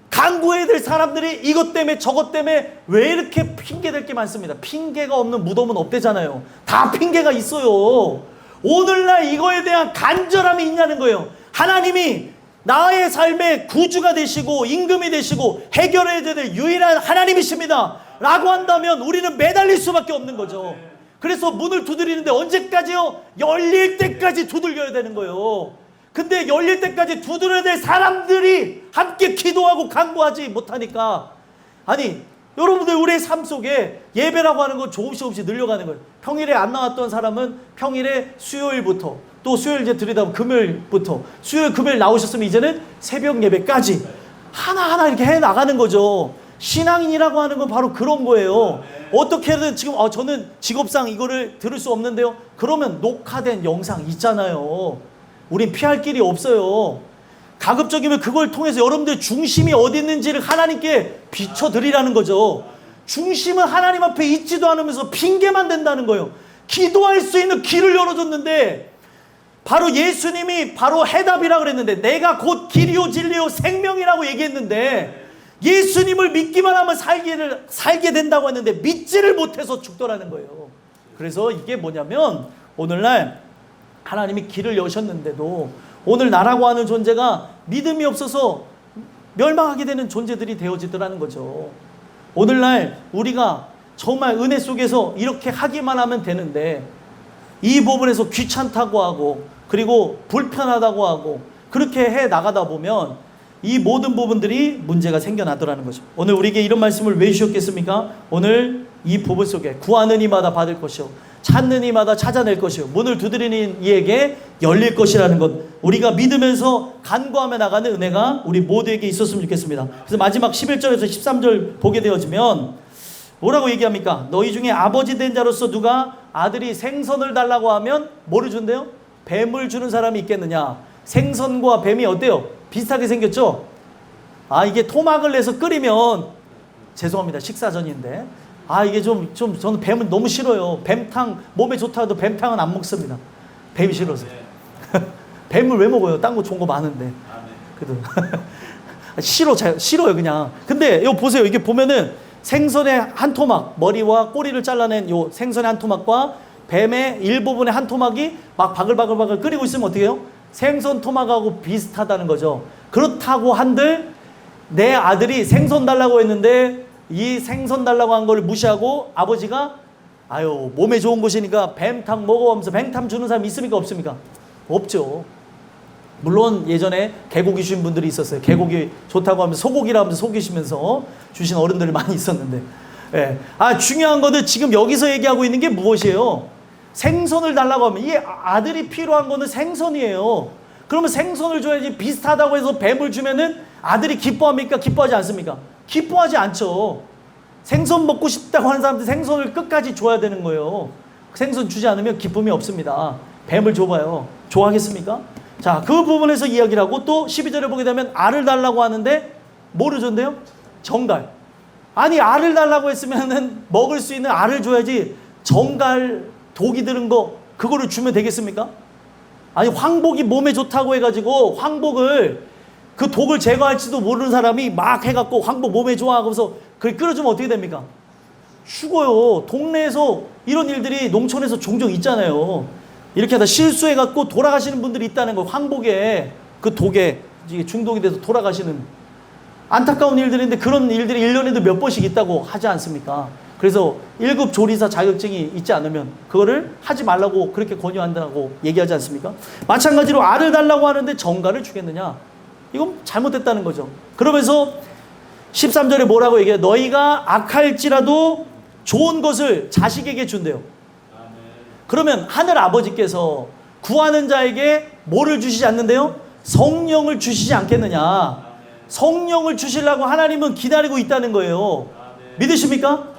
간구해야 될 사람들이 이것 때문에 저것 때문에 왜 이렇게 핑계댈 게 많습니다. 핑계가 없는 무덤은 없대잖아요. 다 핑계가 있어요. 오늘날 이거에 대한 간절함이 있냐는 거예요. 하나님이 나의 삶의 구주가 되시고 임금이 되시고 해결해야 될 유일한 하나님이십니다 라고 한다면 우리는 매달릴 수밖에 없는 거죠. 그래서 문을 두드리는데 언제까지요? 열릴 때까지 두들겨야 되는 거예요. 근데 열릴 때까지 두드려야 될 사람들이 함께 기도하고 간구하지 못하니까, 아니, 여러분들 우리의 삶 속에 예배라고 하는 건 조금씩 늘려가는 거예요. 평일에 안 나왔던 사람은 평일에 수요일부터, 또 수요일 이제 드리다 보면 금요일부터, 수요일 금요일 나오셨으면 이제는 새벽 예배까지 하나하나 이렇게 해 나가는 거죠. 신앙인이라고 하는 건 바로 그런 거예요. 어떻게든 지금 저는 직업상 이거를 들을 수 없는데요. 그러면 녹화된 영상 있잖아요. 우린 피할 길이 없어요. 가급적이면 그걸 통해서 여러분들 중심이 어디 있는지를 하나님께 비춰드리라는 거죠. 중심은 하나님 앞에 있지도 않으면서 핑계만 된다는 거예요. 기도할 수 있는 길을 열어줬는데, 바로 예수님이 바로 해답이라고 그랬는데, 내가 곧 길이요 진리요 생명이라고 얘기했는데, 예수님을 믿기만 하면 살게 된다고 했는데 믿지를 못해서 죽더라는 거예요. 그래서 이게 뭐냐면, 오늘날 하나님이 길을 여셨는데도 오늘 나라고 하는 존재가 믿음이 없어서 멸망하게 되는 존재들이 되어지더라는 거죠. 오늘날 우리가 정말 은혜 속에서 이렇게 하기만 하면 되는데, 이 부분에서 귀찮다고 하고 그리고 불편하다고 하고 그렇게 해 나가다 보면 이 모든 부분들이 문제가 생겨나더라는 거죠. 오늘 우리에게 이런 말씀을 왜 주셨겠습니까? 오늘 이 부분 속에 구하는 이마다 받을 것이요 찾는 이마다 찾아낼 것이요 문을 두드리는 이에게 열릴 것이라는 것, 우리가 믿으면서 간구하며 나가는 은혜가 우리 모두에게 있었으면 좋겠습니다. 그래서 마지막 11절에서 13절 보게 되어지면 뭐라고 얘기합니까? 너희 중에 아버지 된 자로서 누가 아들이 생선을 달라고 하면 뭐를 준대요? 뱀을 주는 사람이 있겠느냐? 생선과 뱀이 어때요? 비슷하게 생겼죠? 이게 토막을 내서 끓이면, 죄송합니다, 식사전인데, 이게 저는 뱀은 너무 싫어요. 뱀탕 몸에 좋다 해도 뱀탕은 안 먹습니다. 뱀이 싫어서. 뱀을 왜 먹어요? 딴 거 좋은 거 많은데. 그래도 싫어요 그냥. 근데 이거 보세요. 이게 보면은 생선의 한 토막, 머리와 꼬리를 잘라낸 요 생선의 한 토막과 뱀의 일부분의 한 토막이 막 바글바글 끓이고 있으면 어떻게 해요? 생선 토막하고 비슷하다는 거죠. 그렇다고 한들 내 아들이 생선 달라고 했는데 이 생선 달라고 한 거를 무시하고 아버지가 몸에 좋은 것이니까 뱀탕 먹어하면서 뱀탕 주는 사람 있습니까? 없습니까? 없죠. 물론 예전에 개고기 주신 분들이 있었어요. 개고기 좋다고 하면서 소고기라 하면서 속이시면서 주신 어른들이 많이 있었는데, 예. 중요한 거는 지금 여기서 얘기하고 있는 게 무엇이에요? 생선을 달라고 하면 이 아들이 필요한 거는 생선이에요. 그러면 생선을 줘야지. 비슷하다고 해서 뱀을 주면은 아들이 기뻐합니까? 기뻐하지 않습니까? 기뻐하지 않죠. 생선 먹고 싶다고 하는 사람들 생선을 끝까지 줘야 되는 거예요. 생선 주지 않으면 기쁨이 없습니다. 뱀을 줘봐요. 좋아하겠습니까? 자, 그 부분에서 이야기를 하고 또 12절에 보게 되면 알을 달라고 하는데 뭐를 줬대요? 정갈. 아니, 알을 달라고 했으면은 먹을 수 있는 알을 줘야지. 정갈 독이 들은 거 그거를 주면 되겠습니까? 아니, 황복이 몸에 좋다고 해가지고 황복을 그 독을 제거할지도 모르는 사람이 막 해갖고 황복 몸에 좋아하고서 그걸 끓여주면 어떻게 됩니까? 죽어요. 동네에서 이런 일들이 농촌에서 종종 있잖아요. 이렇게 하다 실수해갖고 돌아가시는 분들이 있다는 거. 황복에 그 독에 중독이 돼서 돌아가시는 안타까운 일들인데, 그런 일들이 1년에도 몇 번씩 있다고 하지 않습니까? 그래서 1급 조리사 자격증이 있지 않으면 그거를 하지 말라고 그렇게 권유한다고 얘기하지 않습니까? 마찬가지로 알을 달라고 하는데 정갈을 주겠느냐? 이건 잘못됐다는 거죠. 그러면서 13절에 뭐라고 얘기해요? 너희가 악할지라도 좋은 것을 자식에게 준대요. 그러면 하늘 아버지께서 구하는 자에게 뭐를 주시지 않는데요? 성령을 주시지 않겠느냐? 성령을 주시려고 하나님은 기다리고 있다는 거예요. 믿으십니까?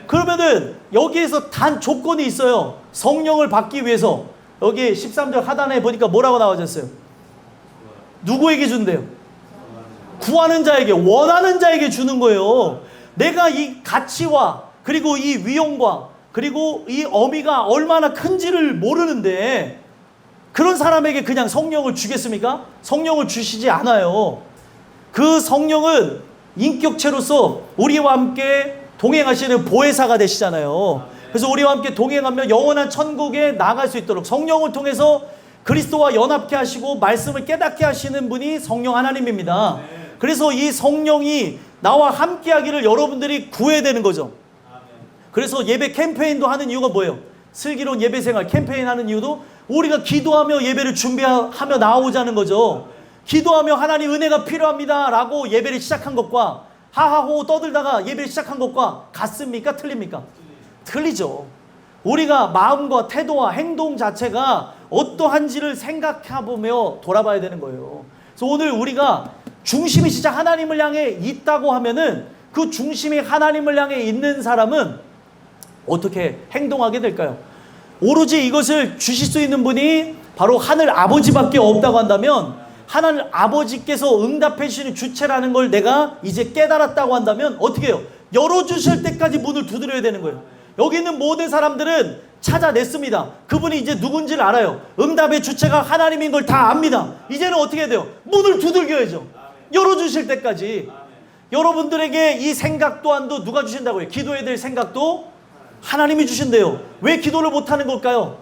그러면은 여기에서 단 조건이 있어요. 성령을 받기 위해서. 여기 13절 하단에 보니까 뭐라고 나와졌어요? 누구에게 준대요? 구하는 자에게, 원하는 자에게 주는 거예요. 내가 이 가치와 그리고 이 위용과 그리고 이 어미가 얼마나 큰지를 모르는데 그런 사람에게 그냥 성령을 주겠습니까? 성령을 주시지 않아요. 그 성령은 인격체로서 우리와 함께 동행하시는 보혜사가 되시잖아요. 그래서 우리와 함께 동행하며 영원한 천국에 나갈 수 있도록 성령을 통해서 그리스도와 연합케 하시고 말씀을 깨닫게 하시는 분이 성령 하나님입니다. 그래서 이 성령이 나와 함께 하기를 여러분들이 구해야 되는 거죠. 그래서 예배 캠페인도 하는 이유가 뭐예요? 슬기로운 예배 생활 캠페인 하는 이유도 우리가 기도하며 예배를 준비하며 나오자는 거죠. 기도하며 하나님 은혜가 필요합니다 라고 예배를 시작한 것과 하하호 떠들다가 예배를 시작한 것과 같습니까? 틀립니까? 틀리죠. 우리가 마음과 태도와 행동 자체가 어떠한지를 생각해보며 돌아봐야 되는 거예요. 그래서 오늘 우리가 중심이 진짜 하나님을 향해 있다고 하면은 그 중심이 하나님을 향해 있는 사람은 어떻게 행동하게 될까요? 오로지 이것을 주실 수 있는 분이 바로 하늘 아버지밖에 없다고 한다면 하나님 아버지께서 응답해 주시는 주체라는 걸 내가 이제 깨달았다고 한다면 어떻게 해요? 열어주실 때까지 문을 두드려야 되는 거예요. 여기 있는 모든 사람들은 찾아냈습니다. 그분이 이제 누군지를 알아요. 응답의 주체가 하나님인 걸 다 압니다. 이제는 어떻게 해야 돼요? 문을 두들겨야죠. 열어주실 때까지. 여러분들에게 이 생각 또한도 누가 주신다고요? 기도해야 될 생각도 하나님이 주신대요. 왜 기도를 못하는 걸까요?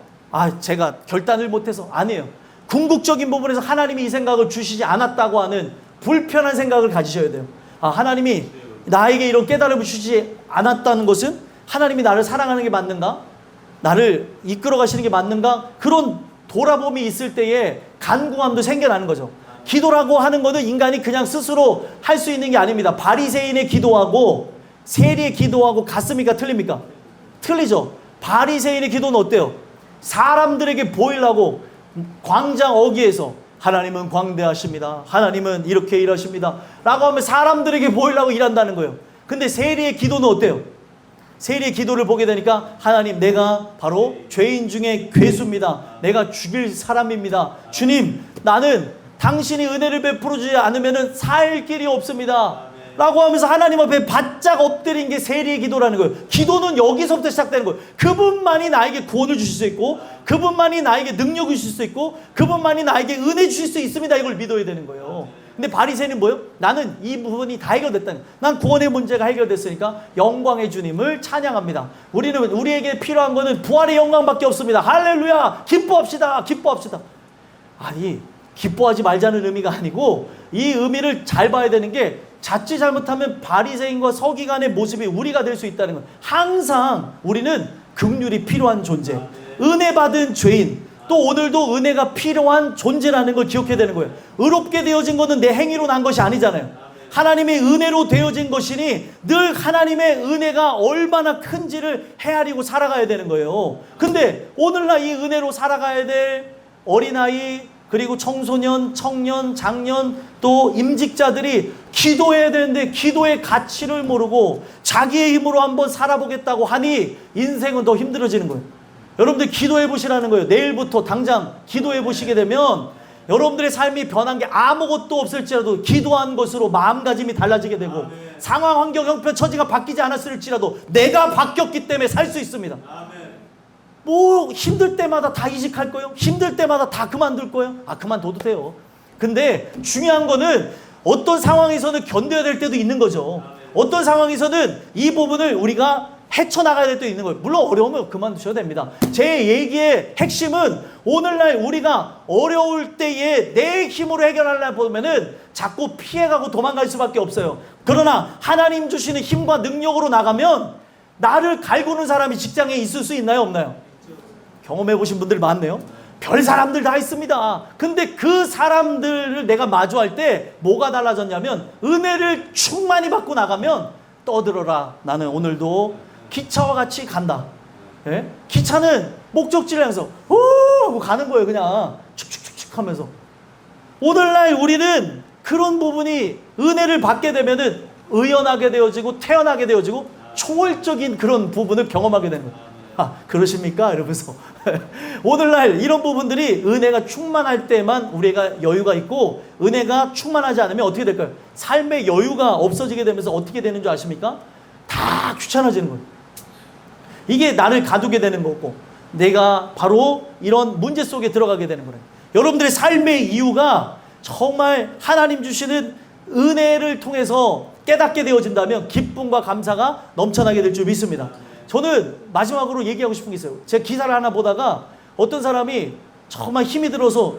제가 결단을 못해서. 아니에요. 궁극적인 부분에서 하나님이 이 생각을 주시지 않았다고 하는 불편한 생각을 가지셔야 돼요. 하나님이 나에게 이런 깨달음을 주시지 않았다는 것은 하나님이 나를 사랑하는 게 맞는가? 나를 이끌어 가시는 게 맞는가? 그런 돌아봄이 있을 때에 간구함도 생겨나는 거죠. 기도라고 하는 것은 인간이 그냥 스스로 할 수 있는 게 아닙니다. 바리새인의 기도하고 세리의 기도하고 같습니까? 틀립니까? 틀리죠. 바리새인의 기도는 어때요? 사람들에게 보이려고 광장 어귀에서 하나님은 광대하십니다. 하나님은 이렇게 일하십니다. 라고 하면 사람들에게 보이려고 일한다는 거예요. 근데 세리의 기도는 어때요? 세리의 기도를 보게 되니까 하나님 내가 바로 죄인 중에 괴수입니다. 내가 죽일 사람입니다. 주님 나는 당신이 은혜를 베풀어 주지 않으면 살 길이 없습니다. 라고 하면서 하나님 앞에 바짝 엎드린 게 세리의 기도라는 거예요. 기도는 여기서부터 시작되는 거예요. 그분만이 나에게 구원을 주실 수 있고 그분만이 나에게 능력을 주실 수 있고 그분만이 나에게 은혜 주실 수 있습니다. 이걸 믿어야 되는 거예요. 근데 바리새인은 뭐예요? 나는 이 부분이 다 해결됐다는 거예요. 난 구원의 문제가 해결됐으니까 영광의 주님을 찬양합니다. 우리에게 필요한 거는 부활의 영광밖에 없습니다. 할렐루야! 기뻐합시다. 기뻐합시다. 아니 기뻐하지 말자는 의미가 아니고 이 의미를 잘 봐야 되는 게 자칫 잘못하면 바리새인과 서기관의 모습이 우리가 될 수 있다는 거예요. 항상 우리는 긍휼이 필요한 존재, 은혜 받은 죄인, 또 오늘도 은혜가 필요한 존재라는 걸 기억해야 되는 거예요. 의롭게 되어진 것은 내 행위로 난 것이 아니잖아요. 하나님의 은혜로 되어진 것이니 늘 하나님의 은혜가 얼마나 큰지를 헤아리고 살아가야 되는 거예요. 근데 오늘날 이 은혜로 살아가야 될 어린아이, 그리고 청소년, 청년, 장년, 또 임직자들이 기도해야 되는데 기도의 가치를 모르고 자기의 힘으로 한번 살아보겠다고 하니 인생은 더 힘들어지는 거예요. 여러분들 기도해 보시라는 거예요. 내일부터 당장 기도해 보시게 되면 여러분들의 삶이 변한 게 아무것도 없을지라도 기도한 것으로 마음가짐이 달라지게 되고 상황, 환경, 형편, 처지가 바뀌지 않았을지라도 내가 바뀌었기 때문에 살 수 있습니다. 뭐 힘들 때마다 다 이직할 거예요? 힘들 때마다 다 그만둘 거예요? 그만둬도 돼요. 근데 중요한 거는 어떤 상황에서는 견뎌야 될 때도 있는 거죠. 어떤 상황에서는 이 부분을 우리가 헤쳐나가야 될 때도 있는 거예요. 물론 어려우면 그만두셔야 됩니다. 제 얘기의 핵심은 오늘날 우리가 어려울 때에 내 힘으로 해결하려고 보면은 자꾸 피해가고 도망갈 수밖에 없어요. 그러나 하나님 주시는 힘과 능력으로 나가면 나를 갈구는 사람이 직장에 있을 수 있나요, 없나요? 경험해 보신 분들 많네요. 별 사람들 다 있습니다. 근데 그 사람들을 내가 마주할 때 뭐가 달라졌냐면, 은혜를 충만히 받고 나가면 떠들어라, 나는 오늘도 기차와 같이 간다. 예? 기차는 목적지를 향해서 오 하고 가는 거예요. 그냥 축축축축 하면서. 오늘날 우리는 그런 부분이 은혜를 받게 되면은 의연하게 되어지고 태어나게 되어지고 초월적인 그런 부분을 경험하게 되는 거예요. 아, 그러십니까? 이러면서 오늘날 이런 부분들이 은혜가 충만할 때만 우리가 여유가 있고, 은혜가 충만하지 않으면 어떻게 될까요? 삶의 여유가 없어지게 되면서 어떻게 되는 줄 아십니까? 다 귀찮아지는 거예요. 이게 나를 가두게 되는 거고, 내가 바로 이런 문제 속에 들어가게 되는 거예요. 여러분들의 삶의 이유가 정말 하나님 주시는 은혜를 통해서 깨닫게 되어진다면 기쁨과 감사가 넘쳐나게 될 줄 믿습니다. 저는 마지막으로 얘기하고 싶은 게 있어요. 제가 기사를 하나 보다가 어떤 사람이 정말 힘이 들어서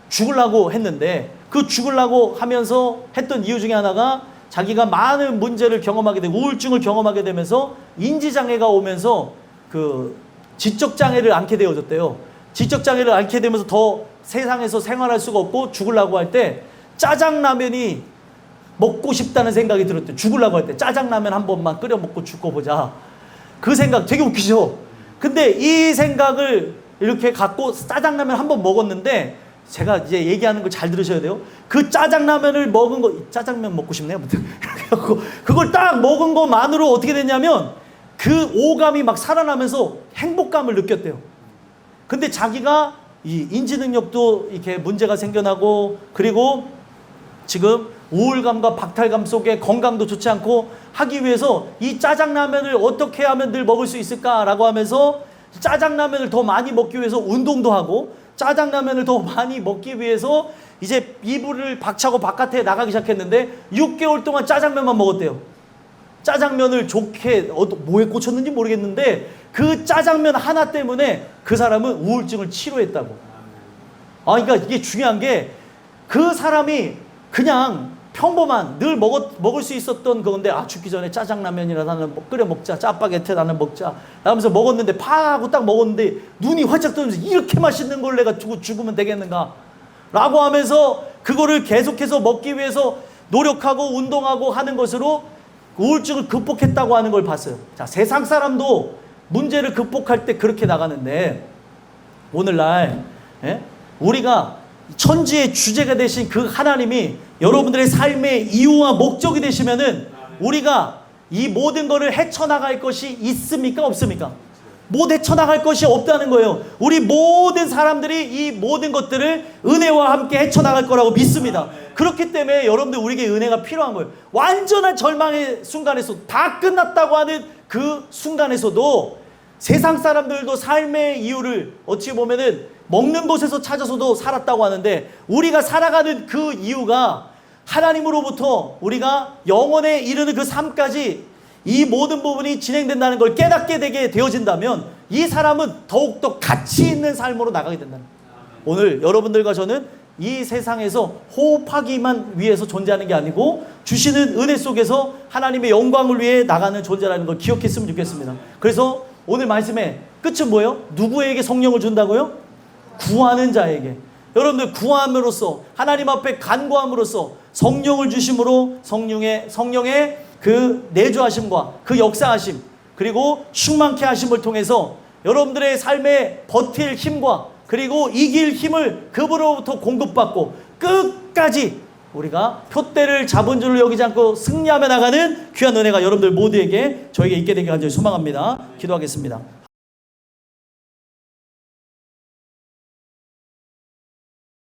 죽으려고 했는데, 그 죽으려고 하면서 했던 이유 중에 하나가 자기가 많은 문제를 경험하게 되고 우울증을 경험하게 되면서 인지장애가 오면서 그 지적장애를 앓게 되어졌대요. 지적장애를 앓게 되면서 더 세상에서 생활할 수가 없고 죽으려고 할 때 짜장라면이 먹고 싶다는 생각이 들었대요. 죽으려고 할 때 짜장라면 한 번만 끓여 먹고 죽고 보자. 그 생각 되게 웃기죠. 근데 이 생각을 이렇게 갖고 짜장라면 한 번 먹었는데, 제가 이제 얘기하는 걸 잘 들으셔야 돼요. 그 짜장라면을 먹은 거, 짜장면 먹고 싶네요. 그걸 딱 먹은 것만으로 어떻게 됐냐면 그 오감이 막 살아나면서 행복감을 느꼈대요. 근데 자기가 이 인지 능력도 이렇게 문제가 생겨나고, 그리고 지금 우울감과 박탈감 속에 건강도 좋지 않고 하기 위해서 이 짜장라면을 어떻게 하면 늘 먹을 수 있을까라고 하면서 짜장라면을 더 많이 먹기 위해서 운동도 하고, 짜장라면을 더 많이 먹기 위해서 이제 이불을 박차고 바깥에 나가기 시작했는데 6개월 동안 짜장면만 먹었대요. 짜장면을 좋게 뭐에 꽂혔는지 모르겠는데 그 짜장면 하나 때문에 그 사람은 우울증을 치료했다고. 아, 그러니까 이게 중요한 게, 그 사람이 그냥 평범한 늘 먹을 수 있었던 건데, 아, 죽기 전에 짜장라면이라 나는 끓여 먹자, 짜파게티 나는 먹자 하면서 먹었는데, 파하고 딱 먹었는데 눈이 활짝 뜨면서 이렇게 맛있는 걸 내가 죽으면 되겠는가 라고 하면서 그거를 계속해서 먹기 위해서 노력하고 운동하고 하는 것으로 우울증을 극복했다고 하는 걸 봤어요. 자, 세상 사람도 문제를 극복할 때 그렇게 나가는데, 오늘날 우리가 천지의 주제가 되신 그 하나님이 여러분들의 삶의 이유와 목적이 되시면은 우리가 이 모든 것을 헤쳐나갈 것이 있습니까? 없습니까? 못 헤쳐나갈 것이 없다는 거예요. 우리 모든 사람들이 이 모든 것들을 은혜와 함께 헤쳐나갈 거라고 믿습니다. 그렇기 때문에 여러분들, 우리에게 은혜가 필요한 거예요. 완전한 절망의 순간에서 다 끝났다고 하는 그 순간에서도 세상 사람들도 삶의 이유를 어찌 보면은 먹는 곳에서 찾아서도 살았다고 하는데, 우리가 살아가는 그 이유가 하나님으로부터 우리가 영원에 이르는 그 삶까지 이 모든 부분이 진행된다는 걸 깨닫게 되게 되어진다면 이 사람은 더욱더 가치 있는 삶으로 나가게 된다는 거예요. 오늘 여러분들과 저는 이 세상에서 호흡하기만 위해서 존재하는 게 아니고 주시는 은혜 속에서 하나님의 영광을 위해 나가는 존재라는 걸 기억했으면 좋겠습니다. 그래서 오늘 말씀의 끝은 뭐예요? 누구에게 성령을 준다고요? 구하는 자에게. 여러분들, 구함으로써, 하나님 앞에 간구함으로써 성령을 주심으로 성령의 그 내주하심과 그 역사하심, 그리고 충만케 하심을 통해서 여러분들의 삶에 버틸 힘과 그리고 이길 힘을 그분으로부터 공급받고 끝까지 우리가 표대를 잡은 줄로 여기지 않고 승리하며 나가는 귀한 은혜가 여러분들 모두에게, 저에게 있게 되길 간절히 소망합니다. 기도하겠습니다.